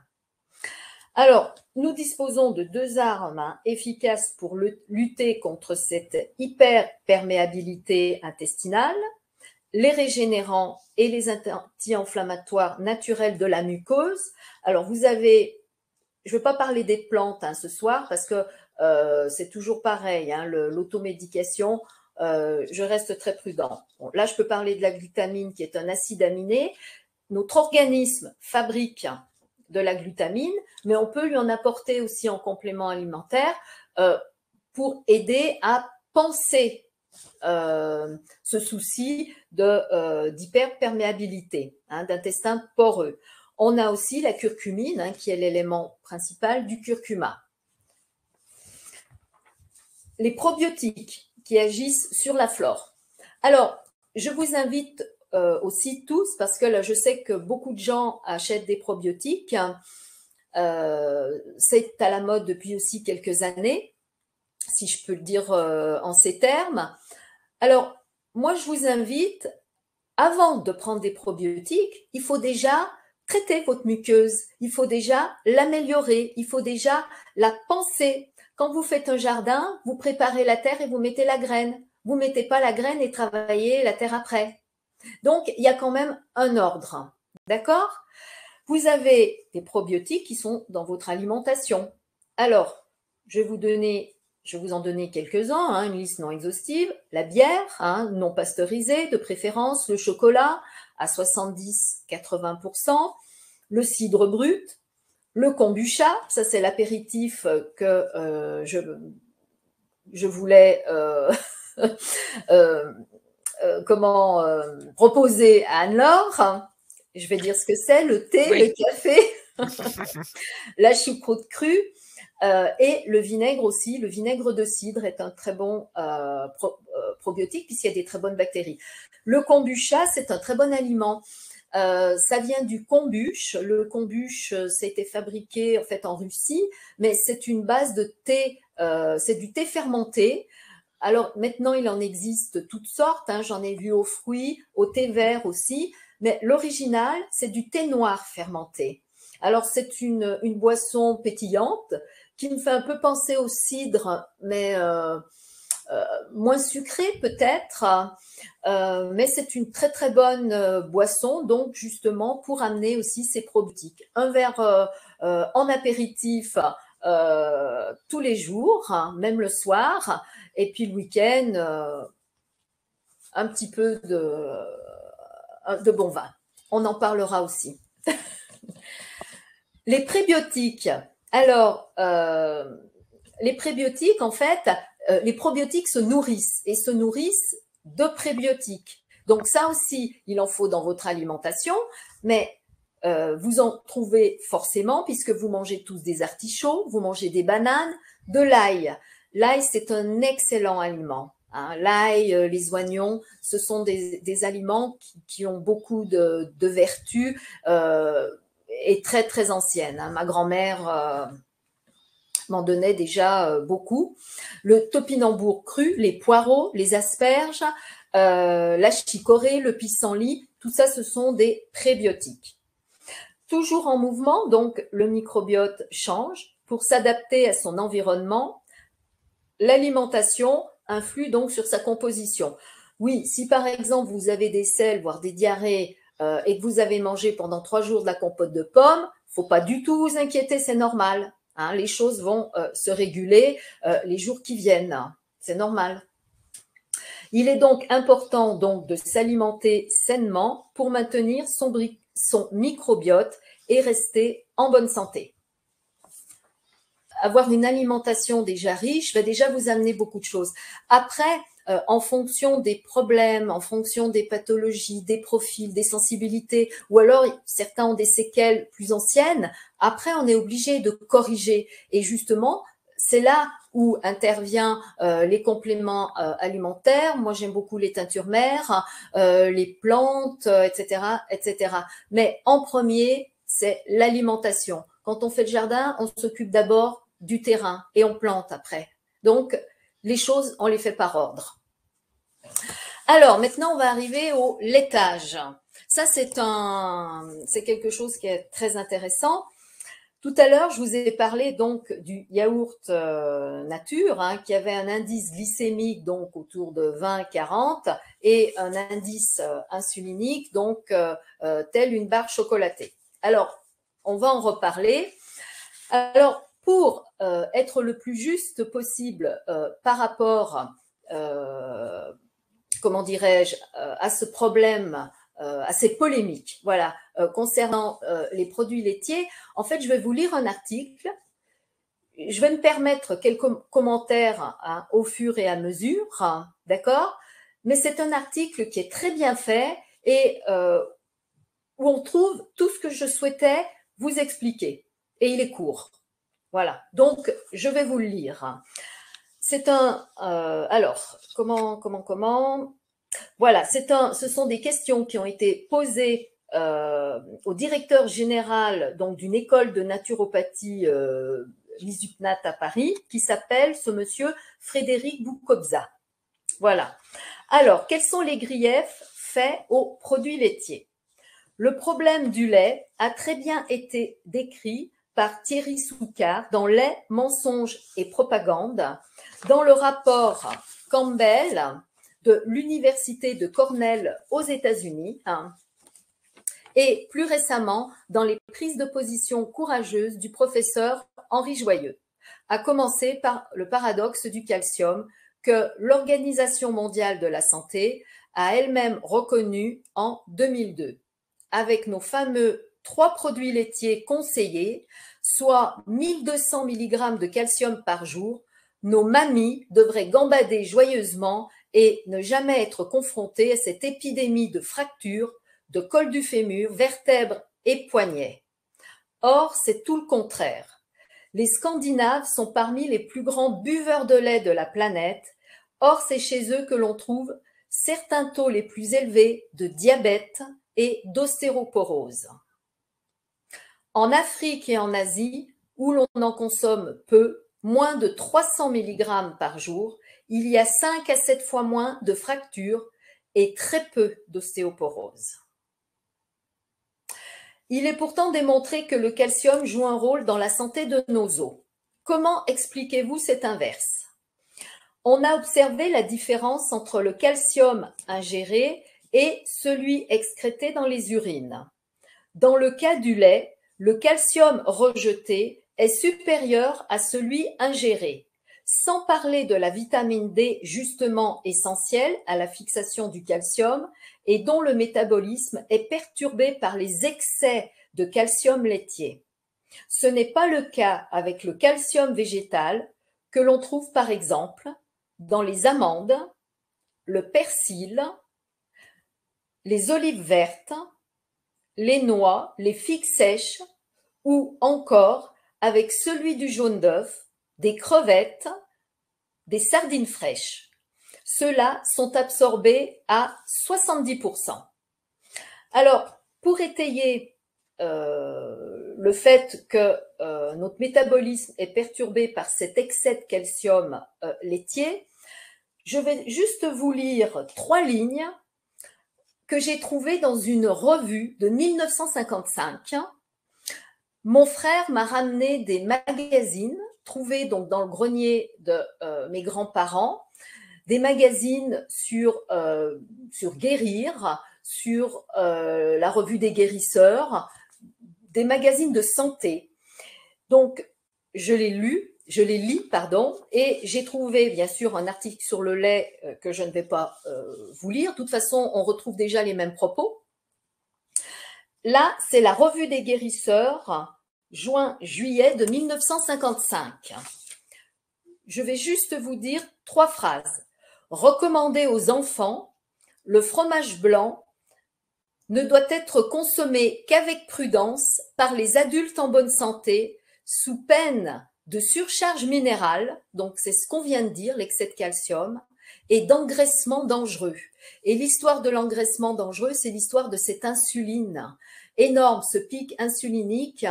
Alors, nous disposons de 2 armes efficaces pour lutter contre cette hyperperméabilité intestinale, les régénérants et les anti-inflammatoires naturels de la muqueuse. Alors, vous avez, je ne vais pas parler des plantes ce soir parce que c'est toujours pareil, l'automédication, je reste très prudent. Bon, là, je peux parler de la glutamine qui est un acide aminé. Notre organisme fabrique de la glutamine, mais on peut lui en apporter aussi en complément alimentaire pour aider à penser ce souci d'hyperperméabilité, d'intestin poreux. On a aussi la curcumine, qui est l'élément principal du curcuma. Les probiotiques qui agissent sur la flore. Alors, je vous invite aussi tous, parce que là, je sais que beaucoup de gens achètent des probiotiques. C'est à la mode depuis aussi quelques années, si je peux le dire en ces termes. Alors, moi, je vous invite, avant de prendre des probiotiques, il faut déjà traiter votre muqueuse, il faut déjà l'améliorer, il faut déjà la penser. Quand vous faites un jardin, vous préparez la terre et vous mettez la graine. Vous ne mettez pas la graine et travaillez la terre après. Donc, il y a quand même un ordre. D'accord? Vous avez des probiotiques qui sont dans votre alimentation. Alors, je vais vous en donner quelques-uns, une liste non exhaustive. La bière, non pasteurisée, de préférence, le chocolat à 70-80%, le cidre brut, le kombucha, ça c'est l'apéritif que je voulais proposer à Anne-Laure. Je vais dire ce que c'est, le thé, oui. Le café, la choucroute crue et le vinaigre aussi. Le vinaigre de cidre est un très bon probiotique puisqu'il y a des très bonnes bactéries. Le kombucha, c'est un très bon aliment. Ça vient du kombuche. Le kombuche, ça a été fabriqué en fait en Russie, mais c'est une base de thé, c'est du thé fermenté. Alors maintenant, il en existe toutes sortes, j'en ai vu aux fruits, au thé vert aussi, mais l'original, c'est du thé noir fermenté. Alors c'est une boisson pétillante qui me fait un peu penser au cidre, mais moins sucré peut-être, mais c'est une très très bonne boisson, donc justement pour amener aussi ces probiotiques. Un verre en apéritif tous les jours, même le soir, et puis le week-end, un petit peu de bon vin. On en parlera aussi. Les prébiotiques. Alors, les prébiotiques, en fait, les probiotiques se nourrissent et se nourrissent de prébiotiques. Donc ça aussi, il en faut dans votre alimentation, mais vous en trouvez forcément puisque vous mangez tous des artichauts, vous mangez des bananes, de l'ail. L'ail, c'est un excellent aliment. L'ail, les oignons, ce sont des aliments qui ont beaucoup de vertus et très très anciennes. Ma grand-mère m'en donnait déjà beaucoup. Le topinambour cru, les poireaux, les asperges, la chicorée, le pissenlit, tout ça, ce sont des prébiotiques. Toujours en mouvement, donc le microbiote change pour s'adapter à son environnement. L'alimentation influe donc sur sa composition. Oui, si par exemple vous avez des selles, voire des diarrhées, et que vous avez mangé pendant 3 jours de la compote de pommes, faut pas du tout vous inquiéter, c'est normal. Les choses vont se réguler les jours qui viennent. C'est normal. Il est donc important donc de s'alimenter sainement pour maintenir son microbiote et rester en bonne santé. Avoir une alimentation déjà riche va déjà vous amener beaucoup de choses. Après, en fonction des problèmes, en fonction des pathologies, des profils, des sensibilités, ou alors certains ont des séquelles plus anciennes, après on est obligé de corriger. Et justement, c'est là où intervient les compléments alimentaires. Moi, j'aime beaucoup les teintures mères, les plantes, etc., etc. Mais en premier, c'est l'alimentation. Quand on fait le jardin, on s'occupe d'abord du terrain et on plante après. Donc, les choses, on les fait par ordre. Alors, maintenant, on va arriver au laitage. Ça, c'est quelque chose qui est très intéressant. Tout à l'heure, je vous ai parlé donc du yaourt nature qui avait un indice glycémique donc autour de 20-40 et un indice insulinique donc tel une barre chocolatée. Alors, on va en reparler. Alors, pour être le plus juste possible par rapport, comment dirais-je, à ce problème assez polémique. Voilà, concernant les produits laitiers, en fait, je vais vous lire un article. Je vais me permettre quelques commentaires hein, au fur et à mesure, hein, d'accord? Mais c'est un article qui est très bien fait et où on trouve tout ce que je souhaitais vous expliquer. Et il est court. Voilà, donc je vais vous le lire. C'est un... alors, comment voilà, ce sont des questions qui ont été posées au directeur général donc d'une école de naturopathie Misupnat à Paris, qui s'appelle ce monsieur Frédéric Boukobza. Voilà. Alors, quels sont les griefs faits aux produits laitiers? Le problème du lait a très bien été décrit par Thierry Soucard dans Lait, mensonges et propagande, dans le rapport Campbell de l'Université de Cornell aux États-Unis, hein, et plus récemment dans les prises de position courageuses du professeur Henri Joyeux, à commencer par le paradoxe du calcium que l'Organisation mondiale de la santé a elle-même reconnu en 2002, avec nos fameux 3 produits laitiers conseillés, soit 1200 mg de calcium par jour, nos mamies devraient gambader joyeusement et ne jamais être confrontées à cette épidémie de fractures, de col du fémur, vertèbres et poignets. Or, c'est tout le contraire. Les Scandinaves sont parmi les plus grands buveurs de lait de la planète. Or, c'est chez eux que l'on trouve certains taux les plus élevés de diabète et d'ostéoporose. En Afrique et en Asie, où l'on en consomme peu, moins de 300 mg par jour, il y a 5 à 7 fois moins de fractures et très peu d'ostéoporose. Il est pourtant démontré que le calcium joue un rôle dans la santé de nos os. Comment expliquez-vous cet inverse? On a observé la différence entre le calcium ingéré et celui excrété dans les urines. Dans le cas du lait, le calcium rejeté est supérieur à celui ingéré, sans parler de la vitamine D justement essentielle à la fixation du calcium et dont le métabolisme est perturbé par les excès de calcium laitier. Ce n'est pas le cas avec le calcium végétal que l'on trouve par exemple dans les amandes, le persil, les olives vertes, les noix, les figues sèches ou encore avec celui du jaune d'œuf, des crevettes, des sardines fraîches. Ceux-là sont absorbés à 70%. Alors, pour étayer le fait que notre métabolisme est perturbé par cet excès de calcium laitier, je vais juste vous lire 3 lignes que j'ai trouvées dans une revue de 1955. Mon frère m'a ramené des magazines trouvés donc dans le grenier de mes grands-parents, des magazines sur guérir, sur la revue des guérisseurs, des magazines de santé. Donc, je les lis, et j'ai trouvé bien sûr un article sur le lait que je ne vais pas vous lire. De toute façon, on retrouve déjà les mêmes propos. Là, c'est la revue des guérisseurs, juin-juillet de 1955. Je vais juste vous dire 3 phrases. Recommandé aux enfants, le fromage blanc ne doit être consommé qu'avec prudence par les adultes en bonne santé, sous peine de surcharge minérale, donc c'est ce qu'on vient de dire, l'excès de calcium, et d'engraissement dangereux. Et l'histoire de l'engraissement dangereux, c'est l'histoire de cette insuline énorme, ce pic insulinique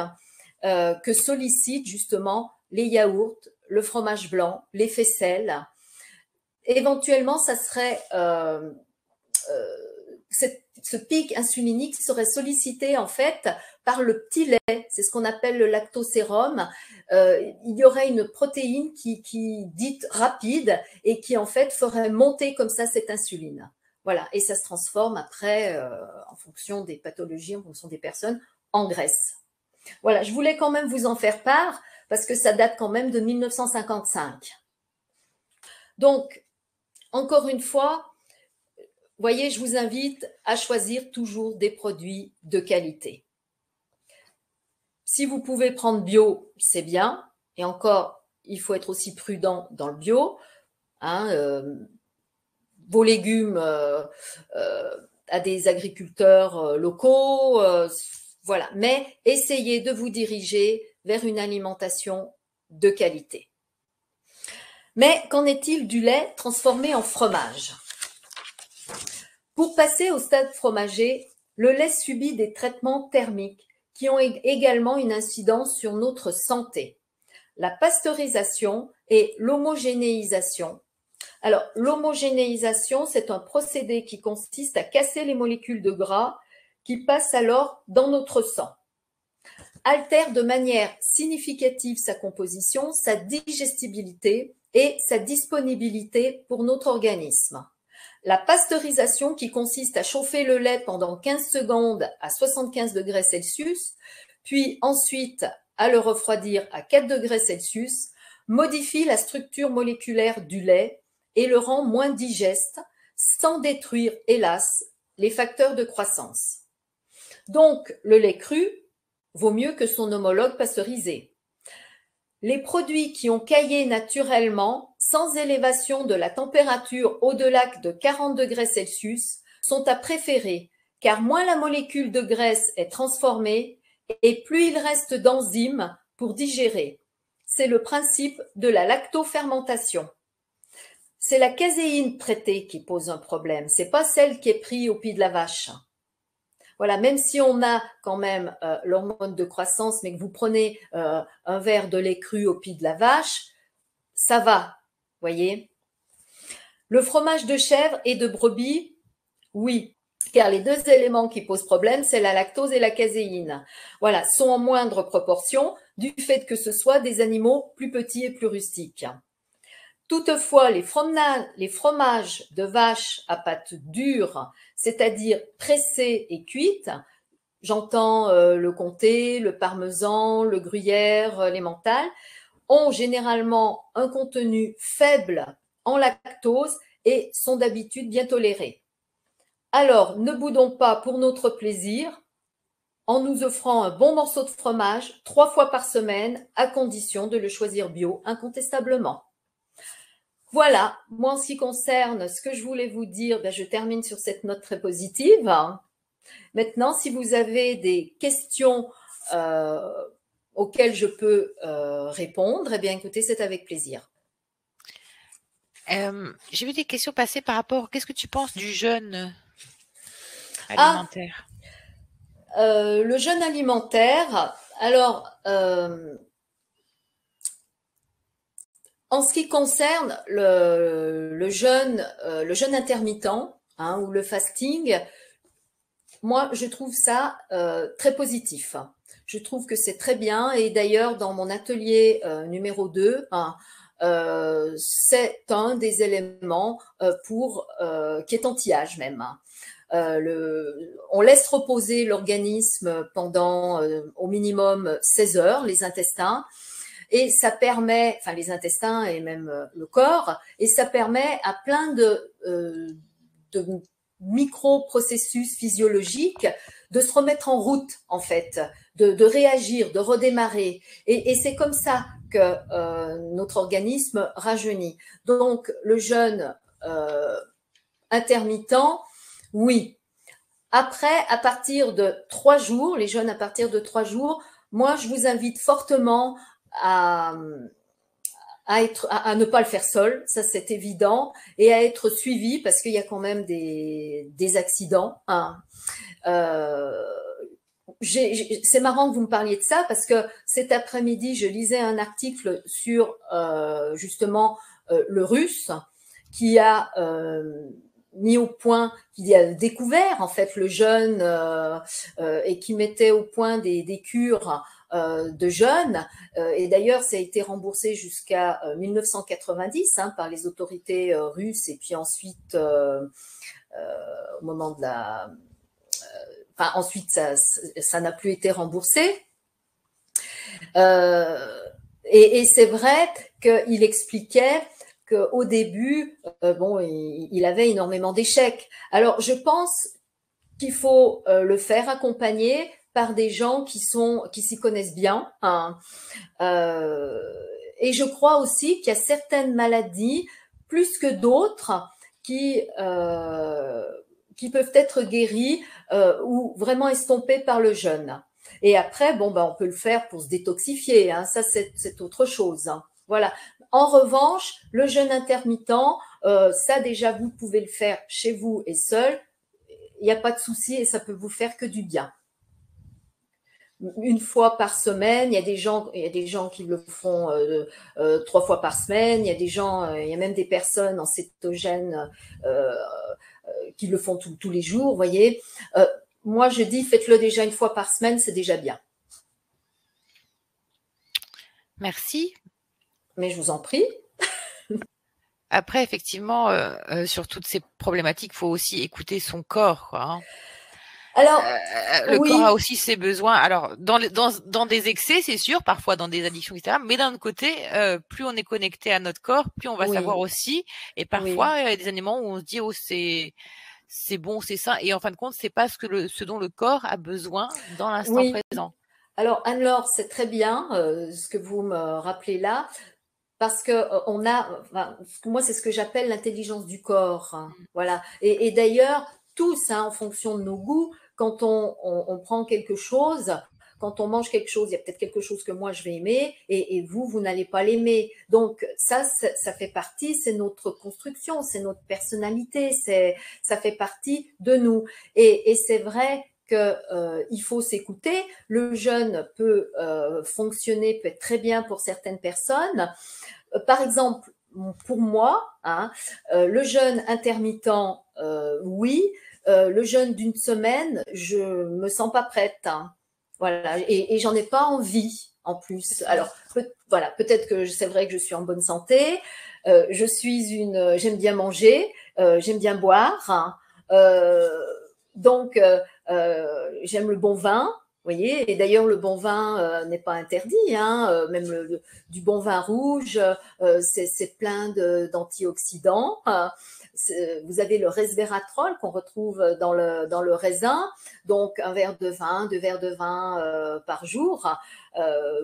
que sollicitent justement les yaourts, le fromage blanc, les faisselles. Éventuellement, ça serait ce pic insulinique serait sollicité en fait par le petit lait, c'est ce qu'on appelle le lactosérum. Il y aurait une protéine qui dite rapide et qui en fait ferait monter comme ça cette insuline. Voilà, et ça se transforme après, en fonction des pathologies, en fonction des personnes, en graisse. Voilà, je voulais quand même vous en faire part parce que ça date quand même de 1955. Donc, encore une fois, voyez, je vous invite à choisir toujours des produits de qualité. Si vous pouvez prendre bio, c'est bien. Et encore, il faut être aussi prudent dans le bio. Vos légumes à des agriculteurs locaux, voilà. Mais essayez de vous diriger vers une alimentation de qualité. Mais qu'en est-il du lait transformé en fromage? Pour passer au stade fromager, le lait subit des traitements thermiques qui ont également une incidence sur notre santé. La pasteurisation et l'homogénéisation. Alors, l'homogénéisation, c'est un procédé qui consiste à casser les molécules de gras qui passent alors dans notre sang. Altère de manière significative sa composition, sa digestibilité et sa disponibilité pour notre organisme. La pasteurisation, qui consiste à chauffer le lait pendant 15 secondes à 75 degrés Celsius, puis ensuite à le refroidir à 4 degrés Celsius, modifie la structure moléculaire du lait et le rend moins digeste, sans détruire, hélas, les facteurs de croissance. Donc, le lait cru vaut mieux que son homologue pasteurisé. Les produits qui ont caillé naturellement, sans élévation de la température au-delà de 40 degrés Celsius, sont à préférer, car moins la molécule de graisse est transformée et plus il reste d'enzymes pour digérer. C'est le principe de la lactofermentation. C'est la caséine traitée qui pose un problème, c'est pas celle qui est prise au pied de la vache. Voilà, même si on a quand même l'hormone de croissance, mais que vous prenez un verre de lait cru au pied de la vache, ça va, voyez. Le fromage de chèvre et de brebis, oui, car les deux éléments qui posent problème, c'est la lactose et la caséine. Voilà, sont en moindre proportion du fait que ce soit des animaux plus petits et plus rustiques. Toutefois, les fromages de vache à pâte dure, c'est-à-dire pressés et cuites, j'entends le comté, le parmesan, le gruyère, l'emmental, ont généralement un contenu faible en lactose et sont d'habitude bien tolérés. Alors, ne boudons pas pour notre plaisir en nous offrant un bon morceau de fromage 3 fois par semaine, à condition de le choisir bio incontestablement. Voilà, moi en ce qui concerne ce que je voulais vous dire, je termine sur cette note très positive. Maintenant, si vous avez des questions auxquelles je peux répondre, eh bien écoutez, c'est avec plaisir. J'ai vu des questions passer par rapport, qu'est-ce que tu penses du jeûne alimentaire? Le jeûne alimentaire, alors, en ce qui concerne le jeûne intermittent ou le fasting, moi, je trouve ça très positif. Je trouve que c'est très bien et d'ailleurs, dans mon atelier numéro 2, c'est un des éléments qui est anti-âge même. On laisse reposer l'organisme pendant au minimum 16 heures, les intestins, et ça permet, enfin les intestins et même le corps, et ça permet à plein de micro-processus physiologiques de se remettre en route, en fait, de réagir, de redémarrer. Et c'est comme ça que notre organisme rajeunit. Donc, le jeûne intermittent, oui. Après, à partir de 3 jours, les jeûnes à partir de 3 jours, moi, je vous invite fortement à ne pas le faire seul, ça c'est évident, et à être suivi parce qu'il y a quand même des accidents. C'est marrant que vous me parliez de ça parce que cet après-midi, je lisais un article sur justement le Russe qui a mis au point, qui a découvert en fait le jeûne et qui mettait au point des cures de jeûne. Et d'ailleurs, ça a été remboursé jusqu'à 1990 par les autorités russes et puis ensuite, au moment de la... ensuite, ça n'a plus été remboursé. Et c'est vrai qu'il expliquait qu'au début, bon, il avait énormément d'échecs. Alors, je pense qu'il faut le faire accompagner par des gens qui s'y connaissent bien, hein. Et je crois aussi qu'il y a certaines maladies, plus que d'autres, qui peuvent être guéries ou vraiment estompées par le jeûne. Et après, bon, ben, on peut le faire pour se détoxifier, hein, ça c'est autre chose, hein. Voilà. En revanche, le jeûne intermittent, ça déjà vous pouvez le faire chez vous et seul, il n'y a pas de souci et ça peut vous faire que du bien. Une fois par semaine, il y a des gens qui le font 3 fois par semaine, il y a même des personnes en cétogène qui le font tous les jours, vous voyez. Moi, je dis, faites-le déjà une fois par semaine, c'est déjà bien. Merci. Mais je vous en prie. Après, effectivement, sur toutes ces problématiques, il faut aussi écouter son corps, quoi, hein. Alors, le oui, corps a aussi ses besoins. Alors, dans des excès, c'est sûr, parfois dans des addictions, etc. Mais d'un autre côté, plus on est connecté à notre corps, plus on va savoir oui, aussi. Et oui, parfois, il y a des aliments où on se dit, oh, c'est bon, c'est sain. Et en fin de compte, c'est pas ce dont le corps a besoin dans l'instant oui. présent. Alors, Anne-Laure, c'est très bien ce que vous me rappelez là. Parce que enfin, moi, c'est ce que j'appelle l'intelligence du corps, hein. Voilà. Et d'ailleurs, tous, hein, en fonction de nos goûts, quand on prend quelque chose, quand on mange quelque chose, il y a peut-être quelque chose que moi je vais aimer et vous n'allez pas l'aimer. Donc ça fait partie, c'est notre construction, c'est notre personnalité, ça fait partie de nous. Et c'est vrai que il faut s'écouter. Le jeûne peut fonctionner, peut être très bien pour certaines personnes. Par exemple, pour moi, hein, le jeûne intermittent, oui. Le jeûne d'une semaine, je me sens pas prête, hein. Voilà, et j'en ai pas envie en plus. Alors, voilà, peut-être que c'est vrai que je suis en bonne santé. J'aime bien manger, j'aime bien boire, hein. Donc, j'aime le bon vin. Vous voyez, et d'ailleurs, le bon vin n'est pas interdit, hein, même du bon vin rouge, c'est plein d'antioxydants. Vous avez le resveratrol qu'on retrouve dans le raisin, donc un verre de vin, 2 verres de vin par jour.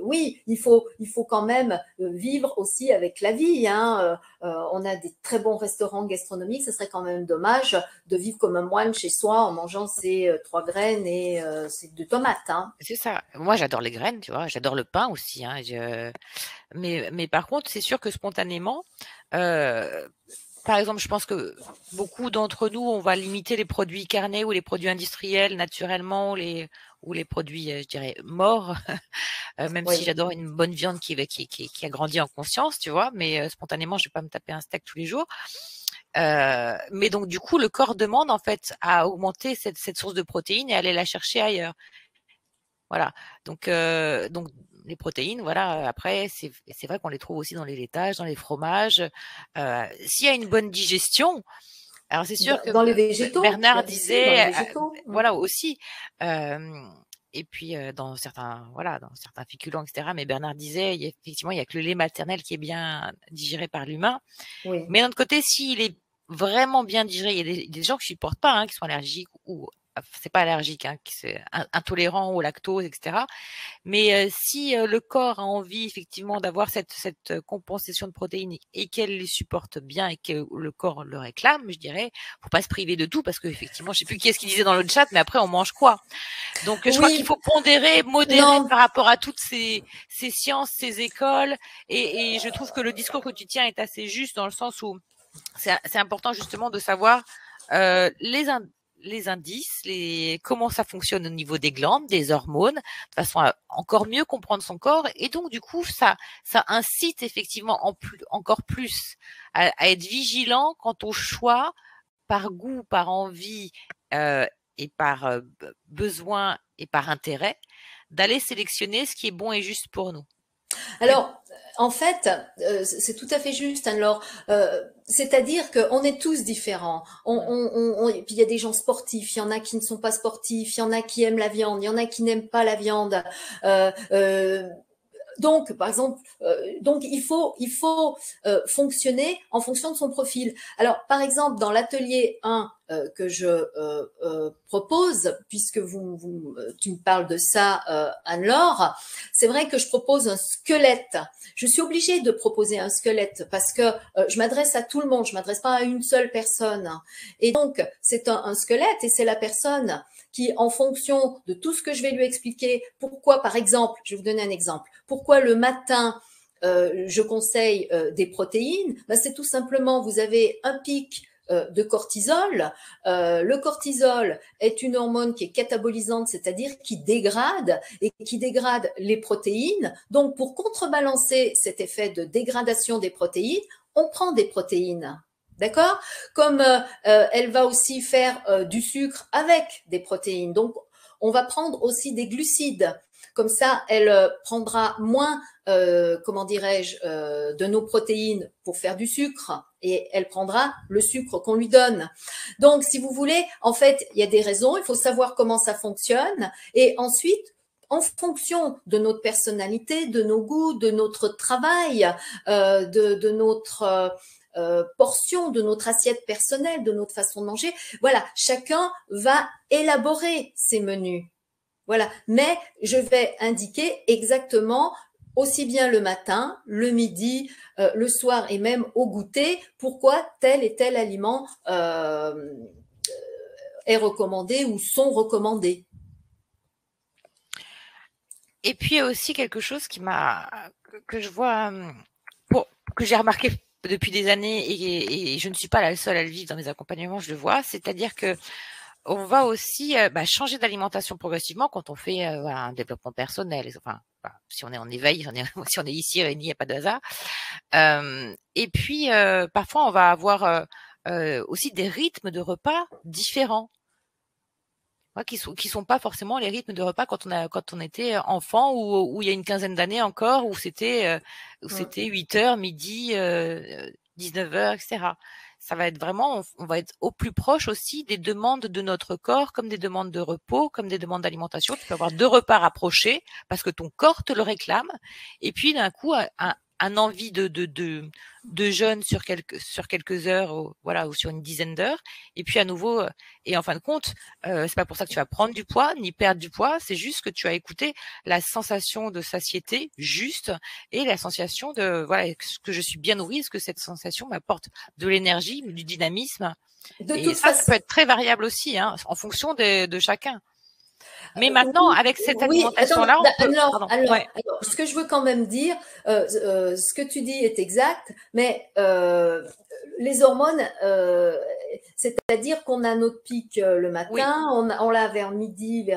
Oui, il faut quand même vivre aussi avec la vie, hein. On a des très bons restaurants gastronomiques, ce serait quand même dommage de vivre comme un moine chez soi en mangeant ses 3 graines et ses 2 tomates, hein. C'est ça. Moi, j'adore les graines, tu vois. J'adore le pain aussi, hein. Mais par contre, c'est sûr que spontanément, euh, par exemple, je pense que beaucoup d'entre nous, on va limiter les produits carnés ou les produits industriels naturellement ou les produits, je dirais, morts, même si Oui, j'adore une bonne viande qui a grandi en conscience, tu vois, mais spontanément, je vais pas me taper un steak tous les jours. Mais donc, du coup, le corps demande en fait à augmenter cette source de protéines et aller la chercher ailleurs. Voilà. Donc les protéines, voilà. Après, c'est vrai qu'on les trouve aussi dans les laitages, dans les fromages. S'il y a une bonne digestion, alors c'est sûr que dans les végétaux, Bernard bien sûr, dans les disait, végétaux. voilà aussi. euh, et puis dans certains, voilà, dans certains féculents, etc. Mais Bernard disait, effectivement, il y a que le lait maternel qui est bien digéré par l'humain. Oui, Mais d'un autre côté, s'il est vraiment bien digéré, il y a des gens qui supportent pas, hein, qui sont allergiques ou c'est pas allergique, hein, qui c'est intolérant au lactose, etc. Mais si le corps a envie effectivement d'avoir cette compensation de protéines et qu'elle les supporte bien et que le corps le réclame, je dirais, faut pas se priver de tout parce que effectivement, je sais plus qui est-ce qui disait dans le chat, mais après on mange quoi. Donc je crois qu'il oui, faut pondérer, modérer non, par rapport à toutes ces sciences, ces écoles, et je trouve que le discours que tu tiens est assez juste dans le sens où c'est important justement de savoir euh, les, les indices, comment ça fonctionne au niveau des glandes, des hormones, de façon à encore mieux comprendre son corps. Et donc, du coup, ça incite effectivement encore plus à être vigilant quant au choix par goût, par envie et par besoin et par intérêt d'aller sélectionner ce qui est bon et juste pour nous. Mais alors, en fait, c'est tout à fait juste. Alors, c'est-à-dire qu'on est tous différents. Et puis il y a des gens sportifs, il y en a qui ne sont pas sportifs, il y en a qui aiment la viande, il y en a qui n'aiment pas la viande. Euh, euh, Donc, par exemple, donc il faut fonctionner en fonction de son profil. Alors, par exemple, dans l'atelier 1 que je propose, puisque tu me parles de ça, Anne-Laure, c'est vrai que je propose un squelette. Je suis obligée de proposer un squelette parce que je m'adresse à tout le monde, je m'adresse pas à une seule personne. Et donc, c'est un squelette et c'est la personne qui, en fonction de tout ce que je vais lui expliquer, pourquoi, par exemple, je vais vous donner un exemple, pourquoi le matin, je conseille des protéines, ben, c'est tout simplement, vous avez un pic de cortisol. Le cortisol est une hormone qui est catabolisante, c'est-à-dire qui dégrade et qui dégrade les protéines. Donc, pour contrebalancer cet effet de dégradation des protéines, on prend des protéines. D'accord? Comme elle va aussi faire du sucre avec des protéines. Donc, on va prendre aussi des glucides. Comme ça, elle prendra moins, comment dirais-je, de nos protéines pour faire du sucre et elle prendra le sucre qu'on lui donne. Donc, si vous voulez, en fait, il y a des raisons, il faut savoir comment ça fonctionne et ensuite, en fonction de notre personnalité, de nos goûts, de notre travail, de notre portion, de notre assiette personnelle, de notre façon de manger, voilà, chacun va élaborer ses menus. Voilà, mais je vais indiquer exactement aussi bien le matin, le midi, le soir et même au goûter, pourquoi tel et tel aliment est recommandé ou sont recommandés. Et puis aussi quelque chose que je vois, que j'ai remarqué depuis des années et je ne suis pas la seule à le vivre dans mes accompagnements, je le vois, c'est-à-dire que on va aussi changer d'alimentation progressivement quand on fait un développement personnel. Enfin, si on est en éveil, si on est ici réunis, il n'y a pas de hasard. Et puis, parfois, on va avoir aussi des rythmes de repas différents. Qui sont pas forcément les rythmes de repas quand on était enfant ou il y a une quinzaine d'années encore où c'était 8h, midi, 19h, etc. Ça va être vraiment, on va être au plus proche aussi des demandes de notre corps, comme des demandes de repos, comme des demandes d'alimentation. Tu peux avoir 2 repas rapprochés parce que ton corps te le réclame. Et puis d'un coup, un envie de jeûne sur quelques heures, ou sur une dizaine d'heures. Et puis à nouveau, et en fin de compte, c'est pas pour ça que tu vas prendre du poids ni perdre du poids. C'est juste que tu as écouté la sensation de satiété juste et la sensation de que je suis bien nourrie, est-ce que cette sensation m'apporte de l'énergie, du dynamisme. Et ça peut être très variable aussi, hein, en fonction de chacun. Mais maintenant, avec cette alimentation-là, on peut. Alors, ce que je veux quand même dire, ce que tu dis est exact, mais les hormones, c'est-à-dire qu'on a notre pic le matin, on l'a vers midi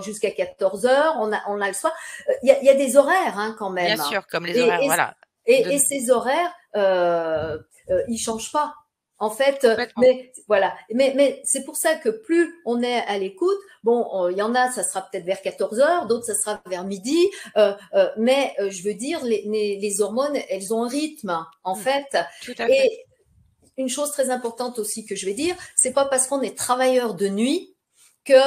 jusqu'à 14h, on a le soir. Il y a des horaires hein, quand même. Bien sûr, comme les horaires, voilà. Et ces horaires, ils changent pas. En fait, mais voilà. Mais c'est pour ça que plus on est à l'écoute, bon, il y en a, ça sera peut-être vers 14h, d'autres, ça sera vers midi. Mais je veux dire, les hormones, elles ont un rythme, en fait. Tout à fait. Et une chose très importante aussi que je vais dire, c'est pas parce qu'on est travailleur de nuit que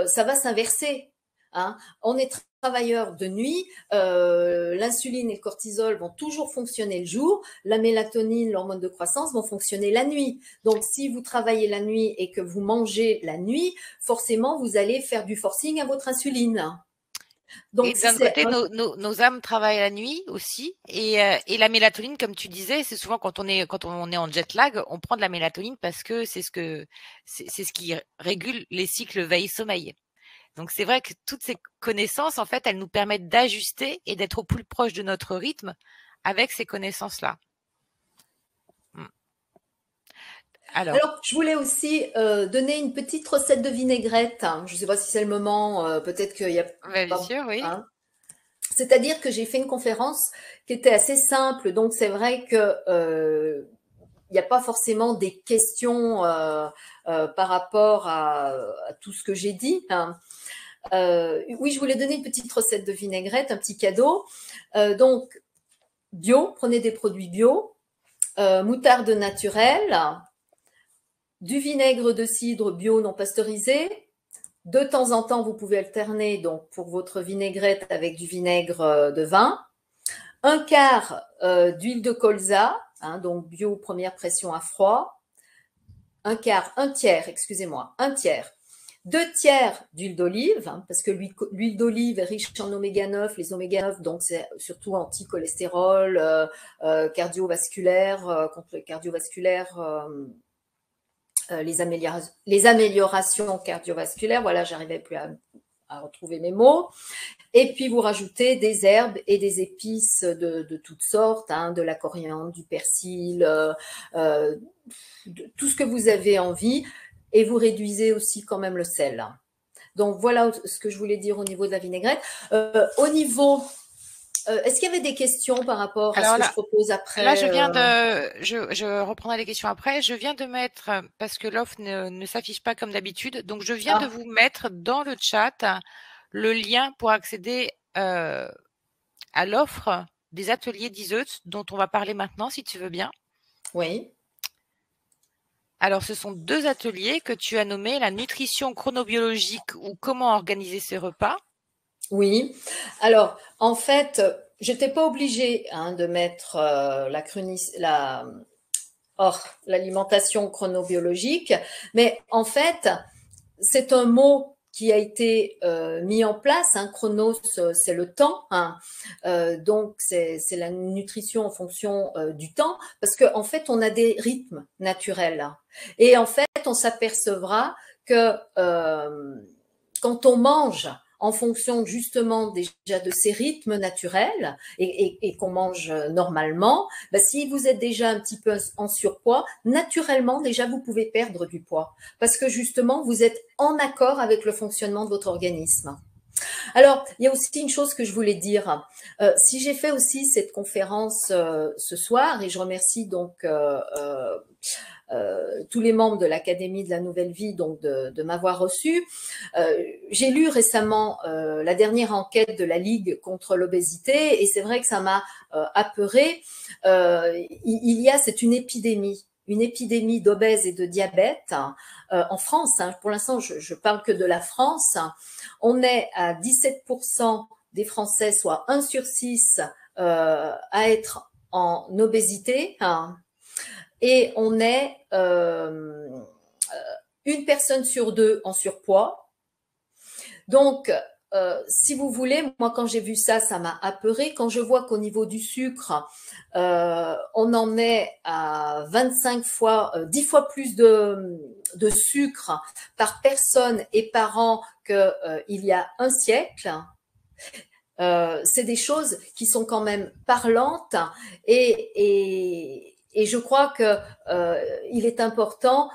ça va s'inverser. Hein. On est travailleurs de nuit, l'insuline et le cortisol vont toujours fonctionner le jour, la mélatonine, l'hormone de croissance vont fonctionner la nuit. Donc, si vous travaillez la nuit et que vous mangez la nuit, forcément, vous allez faire du forcing à votre insuline. Donc, et d'un côté, nos âmes travaillent la nuit aussi, et la mélatonine, comme tu disais, c'est souvent quand on est en jet lag, on prend de la mélatonine parce que c'est ce qui régule les cycles veille-sommeil. Donc c'est vrai que toutes ces connaissances, en fait, elles nous permettent d'ajuster et d'être au plus proche de notre rythme avec ces connaissances-là. Alors, je voulais aussi donner une petite recette de vinaigrette. Hein. Je ne sais pas si c'est le moment, peut-être qu'il y a... Bien sûr, oui. Hein. C'est-à-dire que j'ai fait une conférence qui était assez simple, donc c'est vrai que il n'y a pas forcément des questions par rapport à tout ce que j'ai dit. Hein. Oui, je voulais donner une petite recette de vinaigrette, un petit cadeau. Donc, bio, prenez des produits bio, moutarde naturelle, du vinaigre de cidre bio non pasteurisé, De temps en temps, vous pouvez alterner donc pour votre vinaigrette avec du vinaigre de vin. Un quart d'huile de colza, hein, donc bio première pression à froid. Un tiers, excusez-moi, un tiers. 2 tiers d'huile d'olive, hein, parce que l'huile d'olive est riche en oméga 9. Les oméga 9, donc c'est surtout anti-cholestérol, cardiovasculaire, contre le cardiovasculaire, les améliorations cardiovasculaires. Voilà, j'arrivais plus à retrouver mes mots. Et puis, vous rajoutez des herbes et des épices de toutes sortes, hein, de la coriandre, du persil, tout ce que vous avez envie. Et vous réduisez aussi quand même le sel. Donc, voilà ce que je voulais dire au niveau de la vinaigrette. Au niveau... Est-ce qu'il y avait des questions par rapport à ce que je propose après? Là, je reprendrai les questions après. Je viens de mettre, parce que l'offre ne s'affiche pas comme d'habitude, donc je viens de vous mettre dans le chat le lien pour accéder à l'offre des ateliers d'Iseut dont on va parler maintenant, si tu veux bien. Oui. Alors, ce sont 2 ateliers que tu as nommés, la nutrition chronobiologique ou comment organiser ses repas. Oui. Alors, en fait, j'étais pas obligée, hein, de mettre l'alimentation chronobiologique, mais en fait, c'est un mot qui a été mis en place. Hein. Chronos, c'est le temps, hein. Donc c'est la nutrition en fonction du temps, parce qu'en fait, on a des rythmes naturels. Hein. Et en fait, on s'apercevra que quand on mange en fonction justement déjà de ces rythmes naturels et qu'on mange normalement, bah, si vous êtes déjà un petit peu en surpoids, naturellement déjà vous pouvez perdre du poids parce que justement vous êtes en accord avec le fonctionnement de votre organisme. Alors, il y a aussi une chose que je voulais dire. Si j'ai fait aussi cette conférence ce soir, et je remercie donc tous les membres de l'Académie de la Nouvelle Vie donc de m'avoir reçu. J'ai lu récemment la dernière enquête de la Ligue contre l'obésité et c'est vrai que ça m'a apeurée. C'est une épidémie d'obèses et de diabète en France. Hein. Pour l'instant, je parle que de la France. On est à 17% des Français, soit 1 sur 6, à être en obésité. Hein. Et on est une personne sur 2 en surpoids. Donc, si vous voulez, moi quand j'ai vu ça, ça m'a apeurée. Quand je vois qu'au niveau du sucre, on en est à 25 fois, 10 fois plus de sucre par personne et par an qu'il y a un siècle, c'est des choses qui sont quand même parlantes et je crois que il est important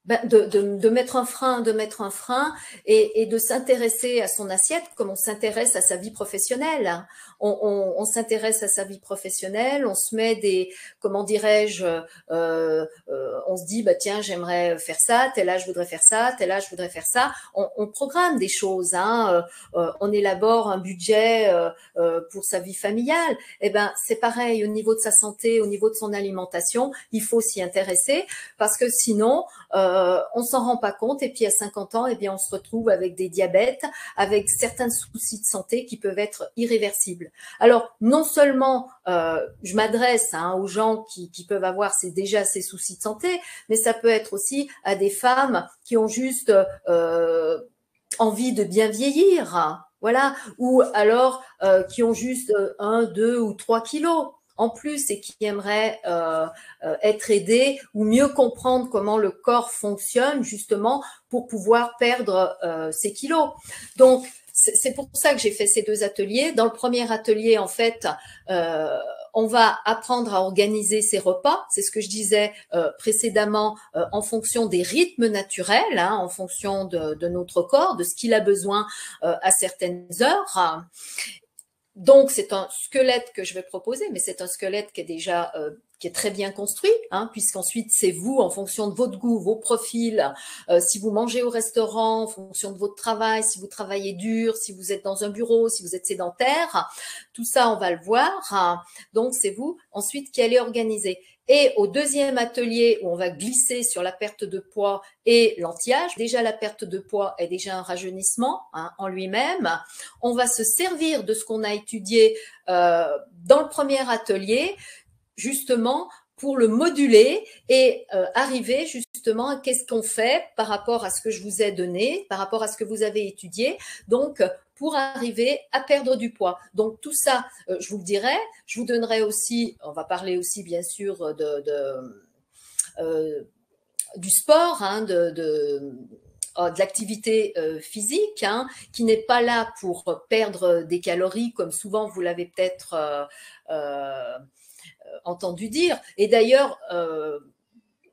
de mettre un frein et de s'intéresser à son assiette comme on s'intéresse à sa vie professionnelle. On s'intéresse à sa vie professionnelle, on se met comment dirais-je, on se dit, bah tiens, j'aimerais faire ça, tel âge je voudrais faire ça, tel âge je voudrais faire ça. On programme des choses, hein, on élabore un budget pour sa vie familiale. Eh ben, c'est pareil au niveau de sa santé, au niveau de son alimentation, il faut s'y intéresser parce que sinon, on s'en rend pas compte et puis à 50 ans, eh bien, on se retrouve avec des diabètes, avec certains soucis de santé qui peuvent être irréversibles. Alors, non seulement je m'adresse aux gens qui peuvent avoir déjà ces soucis de santé, mais ça peut être aussi à des femmes qui ont juste envie de bien vieillir, voilà, ou alors qui ont juste 1, 2 ou 3 kilos en plus et qui aimeraient être aidés ou mieux comprendre comment le corps fonctionne justement pour pouvoir perdre ces kilos. Donc, c'est pour ça que j'ai fait ces 2 ateliers. Dans le premier atelier, en fait, on va apprendre à organiser ses repas. C'est ce que je disais précédemment, en fonction des rythmes naturels, hein, en fonction de notre corps, de ce qu'il a besoin à certaines heures. Donc, c'est un squelette que je vais proposer, mais c'est un squelette qui est déjà qui est très bien construit, hein, puisqu'ensuite, c'est vous, en fonction de votre goût, vos profils, si vous mangez au restaurant, en fonction de votre travail, si vous travaillez dur, si vous êtes dans un bureau, si vous êtes sédentaire, tout ça, on va le voir. Hein. Donc, c'est vous, ensuite, qui allez organiser. Et au deuxième atelier où on va glisser sur la perte de poids et l'anti-âge, déjà la perte de poids est déjà un rajeunissement en lui-même. On va se servir de ce qu'on a étudié dans le premier atelier, justement pour le moduler et arriver justement à qu'est-ce qu'on fait par rapport à ce que je vous ai donné, par rapport à ce que vous avez étudié. Donc, pour arriver à perdre du poids. Donc tout ça, je vous le dirai. Je vous donnerai aussi, on va parler aussi bien sûr du sport, de l'activité physique, qui n'est pas là pour perdre des calories, comme souvent vous l'avez peut-être entendu dire. Et d'ailleurs,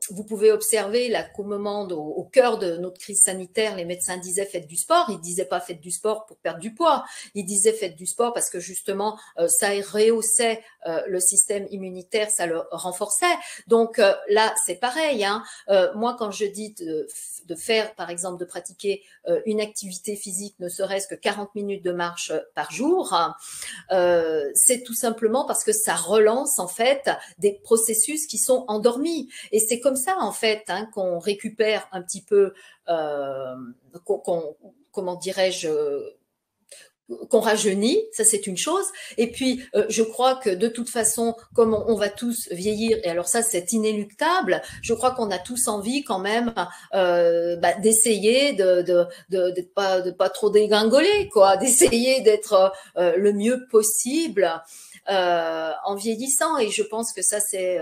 vous pouvez observer là qu'au moment, au cœur de notre crise sanitaire, les médecins disaient faites du sport. Ils disaient pas faites du sport pour perdre du poids. Ils disaient faites du sport parce que justement, ça rehaussait le système immunitaire, ça le renforçait. Donc là, c'est pareil. Moi, quand je dis de faire, par exemple, de pratiquer une activité physique, ne serait-ce que 40 minutes de marche par jour, c'est tout simplement parce que ça relance en fait des processus qui sont endormis. Et c'est comme ça en fait qu'on récupère un petit peu, comment dirais-je, qu'on rajeunit, ça c'est une chose. Et puis, je crois que de toute façon, comme on va tous vieillir, et alors ça c'est inéluctable, je crois qu'on a tous envie quand même d'essayer de pas trop dégringoler, quoi, d'essayer d'être le mieux possible. En vieillissant, et je pense que ça c'est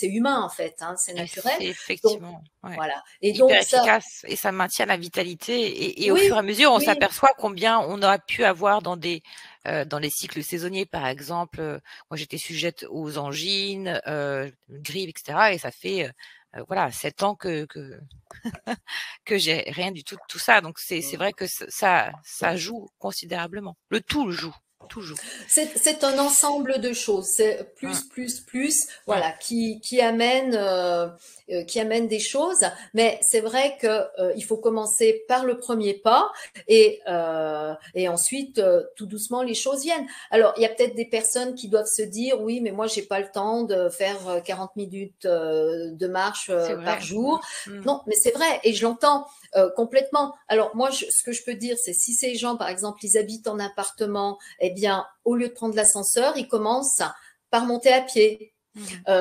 humain en fait, c'est naturel. C'est Donc effectivement, ouais, voilà. Et hyper donc ça, efficace et ça maintient la vitalité et au fur et oui, à mesure, on oui, s'aperçoit combien on aurait pu avoir dans les cycles saisonniers, par exemple. Moi, j'étais sujette aux angines, grippe, etc. Et ça fait voilà 7 ans que j'ai rien du tout de tout ça. Donc c'est vrai que ça joue considérablement. Le tout joue, tout joue. c'est un ensemble de choses, c'est Mmh, plus, mmh. voilà, qui amène des choses. Mais c'est vrai que il faut commencer par le premier pas et ensuite tout doucement les choses viennent. Alors il y a peut-être des personnes qui doivent se dire oui, mais moi j'ai pas le temps de faire 40 minutes de marche C'est par vrai. jour. Mmh, mmh. Non, mais c'est vrai et je l'entends complètement. Alors moi, ce que je peux dire, c'est si ces gens, par exemple, ils habitent en appartement, eh bien, au lieu de prendre l'ascenseur, ils commencent par monter à pied. Mmh. Euh,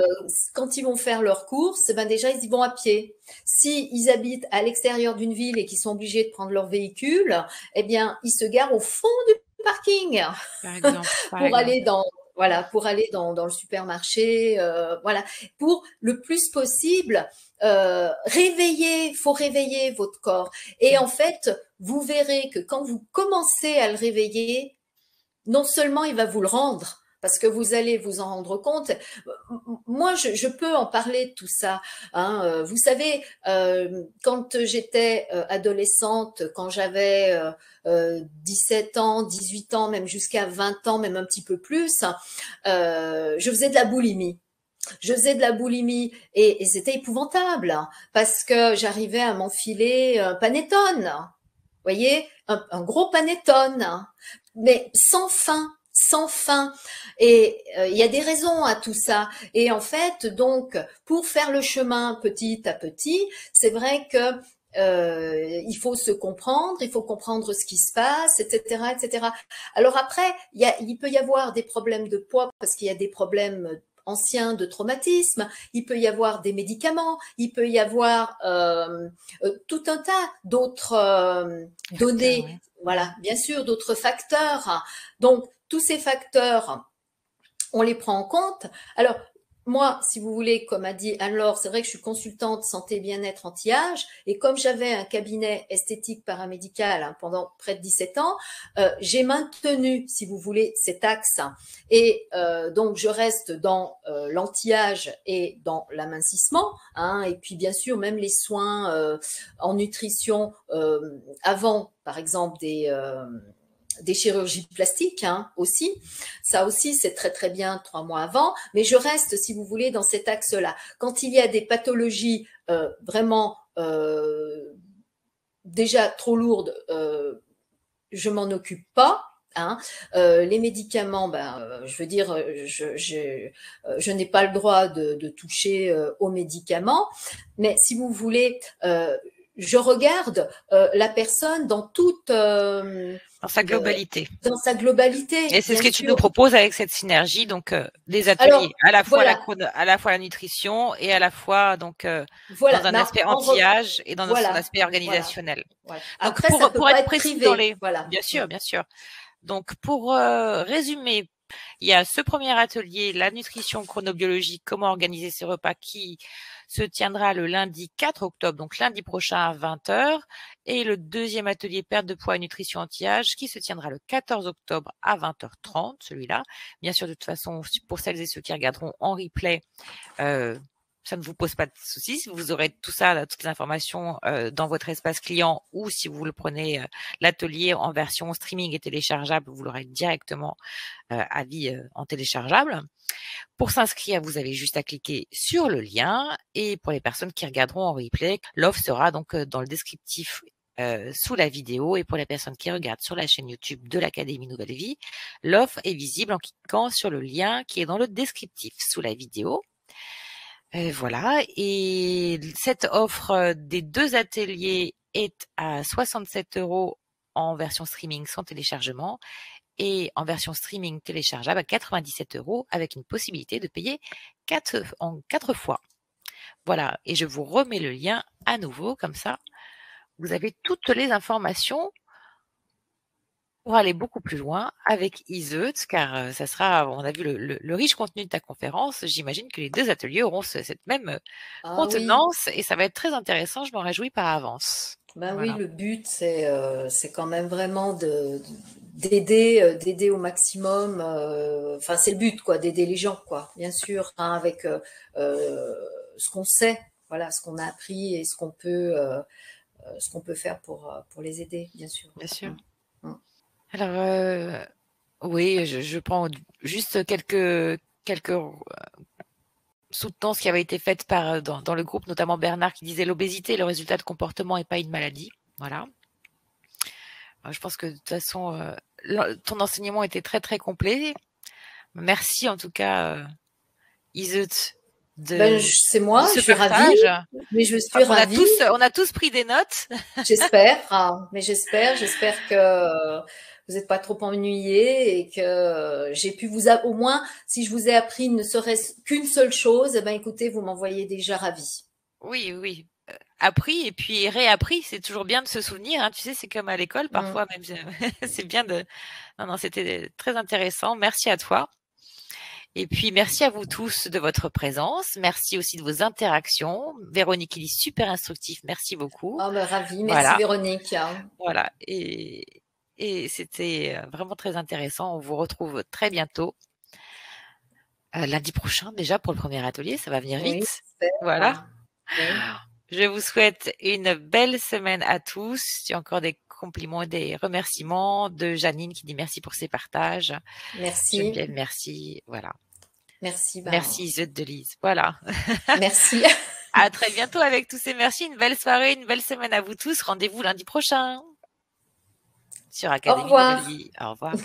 Quand ils vont faire leurs courses, eh ben déjà, ils y vont à pied. Si ils habitent à l'extérieur d'une ville et qu'ils sont obligés de prendre leur véhicule, eh bien, ils se garent au fond du parking Par exemple, par pour aller exemple. dans voilà, pour aller dans le supermarché, voilà, pour le plus possible faut réveiller votre corps. Et Mmh. en fait, vous verrez que quand vous commencez à le réveiller, non seulement il va vous le rendre, parce que vous allez vous en rendre compte. Moi, je peux en parler de tout ça. Vous savez, quand j'étais adolescente, quand j'avais 17 ans, 18 ans, même jusqu'à 20 ans, même un petit peu plus, je faisais de la boulimie. Je faisais de la boulimie et c'était épouvantable parce que j'arrivais à m'enfiler un panettone, voyez, un gros panettone, mais sans fin, sans fin. Et il y a des raisons à tout ça. Et en fait, donc, pour faire le chemin petit à petit, c'est vrai que il faut se comprendre, il faut comprendre ce qui se passe, etc., etc. Alors après, il peut y avoir des problèmes de poids parce qu'il y a des problèmes anciens de traumatisme, il peut y avoir des médicaments, il peut y avoir tout un tas d'autres Facteur, données, ouais. Mmh. voilà, bien sûr, d'autres facteurs. Donc, tous ces facteurs, on les prend en compte. Alors, moi, si vous voulez, comme a dit Anne-Laure, c'est vrai que je suis consultante santé bien-être anti-âge et comme j'avais un cabinet esthétique paramédical pendant près de 17 ans, j'ai maintenu, si vous voulez, cet axe et donc je reste dans l'anti-âge et dans l'amincissement et puis bien sûr même les soins en nutrition avant, par exemple, des chirurgies plastiques aussi. Ça aussi, c'est très très bien 3 mois avant. Mais je reste, si vous voulez, dans cet axe-là. Quand il y a des pathologies vraiment déjà trop lourdes, je m'en occupe pas. Hein. Les médicaments, je veux dire, je n'ai pas le droit de toucher aux médicaments, mais si vous voulez, je regarde la personne dans toute dans sa globalité. dans sa globalité, Et c'est ce bien que tu nous sûr. proposes avec cette synergie, donc des ateliers Alors, à la fois voilà, à la fois la nutrition et à la fois donc dans voilà, un aspect anti-âge et dans son voilà, aspect voilà, organisationnel. voilà. Donc Après, ça peut pour pas être être précis dans privé, les, voilà. bien sûr, bien sûr. Donc pour résumer, il y a ce premier atelier, la nutrition chronobiologique, comment organiser ses repas, qui se tiendra le lundi 4 octobre, donc lundi prochain à 20 heures, et le deuxième atelier perte de poids et nutrition anti-âge qui se tiendra le 14 octobre à 20h30, celui-là. Bien sûr, de toute façon, pour celles et ceux qui regarderont en replay, ça ne vous pose pas de soucis. Vous aurez tout ça, toutes les informations dans votre espace client, ou si vous le prenez l'atelier en version streaming et téléchargeable, vous l'aurez directement à vie en téléchargeable. Pour s'inscrire, vous avez juste à cliquer sur le lien, et pour les personnes qui regarderont en replay, l'offre sera donc dans le descriptif sous la vidéo, et pour les personnes qui regardent sur la chaîne YouTube de l'Académie Nouvelle Vie, l'offre est visible en cliquant sur le lien qui est dans le descriptif sous la vidéo. Voilà, et cette offre des 2 ateliers est à 67 € en version streaming sans téléchargement, et en version streaming téléchargeable à 97 € avec une possibilité de payer 4 fois. Voilà, et je vous remets le lien à nouveau, comme ça vous avez toutes les informations pour aller beaucoup plus loin avec Iseut, car ça sera, on a vu le riche contenu de ta conférence, j'imagine que les 2 ateliers auront cette même Ah oui, contenance, et ça va être très intéressant, je m'en réjouis par avance. ben oui, Voilà. le but, c'est quand même vraiment d'aider au maximum. Enfin, c'est le but, quoi, d'aider les gens, quoi. Bien sûr, hein, avec ce qu'on sait, voilà, ce qu'on a appris et ce qu'on peut faire pour les aider, bien sûr. Bien sûr. Mm. Alors, oui, je prends juste quelques soutenances qui avaient été faites par dans le groupe, notamment Bernard, qui disait l'obésité est le résultat de comportement et pas une maladie. Voilà. Je pense que de toute façon, ton enseignement était très très complet. Merci en tout cas, Iseut, C'est de moi, je ce suis ravie, partage. mais je Je crois suis qu'on a ravie. on a tous pris des notes. J'espère, hein, mais j'espère que vous n'êtes pas trop ennuyés et que j'ai pu au moins, si je vous ai appris ne serait-ce qu'une seule chose, eh ben écoutez, vous m'envoyez déjà ravi. Oui, oui. Appris et puis réappris, c'est toujours bien de se souvenir. Hein. Tu sais, c'est comme à l'école, Mm. parfois même. C'est bien de. Non, non, c'était très intéressant. Merci à toi. Et puis, merci à vous tous de votre présence. Merci aussi de vos interactions. Véronique, il est super instructif. Merci beaucoup. Ah ben ravi, merci Voilà. Véronique. Voilà. Et c'était vraiment très intéressant. On vous retrouve très bientôt. Lundi prochain, déjà, pour le premier atelier. Ça va venir Oui, vite. Voilà. j'espère. Oui. Je vous souhaite une belle semaine à tous. J'ai encore des compliments et des remerciements de Janine qui dit merci pour ses partages. Merci, Geneviève, merci. Voilà. merci, Merci Iseut de Lise. Voilà. merci. À très bientôt avec tous ces merci. Une belle soirée, une belle semaine à vous tous. Rendez-vous lundi prochain sur Au Académie Nouvelle revoir. Vie. Au revoir.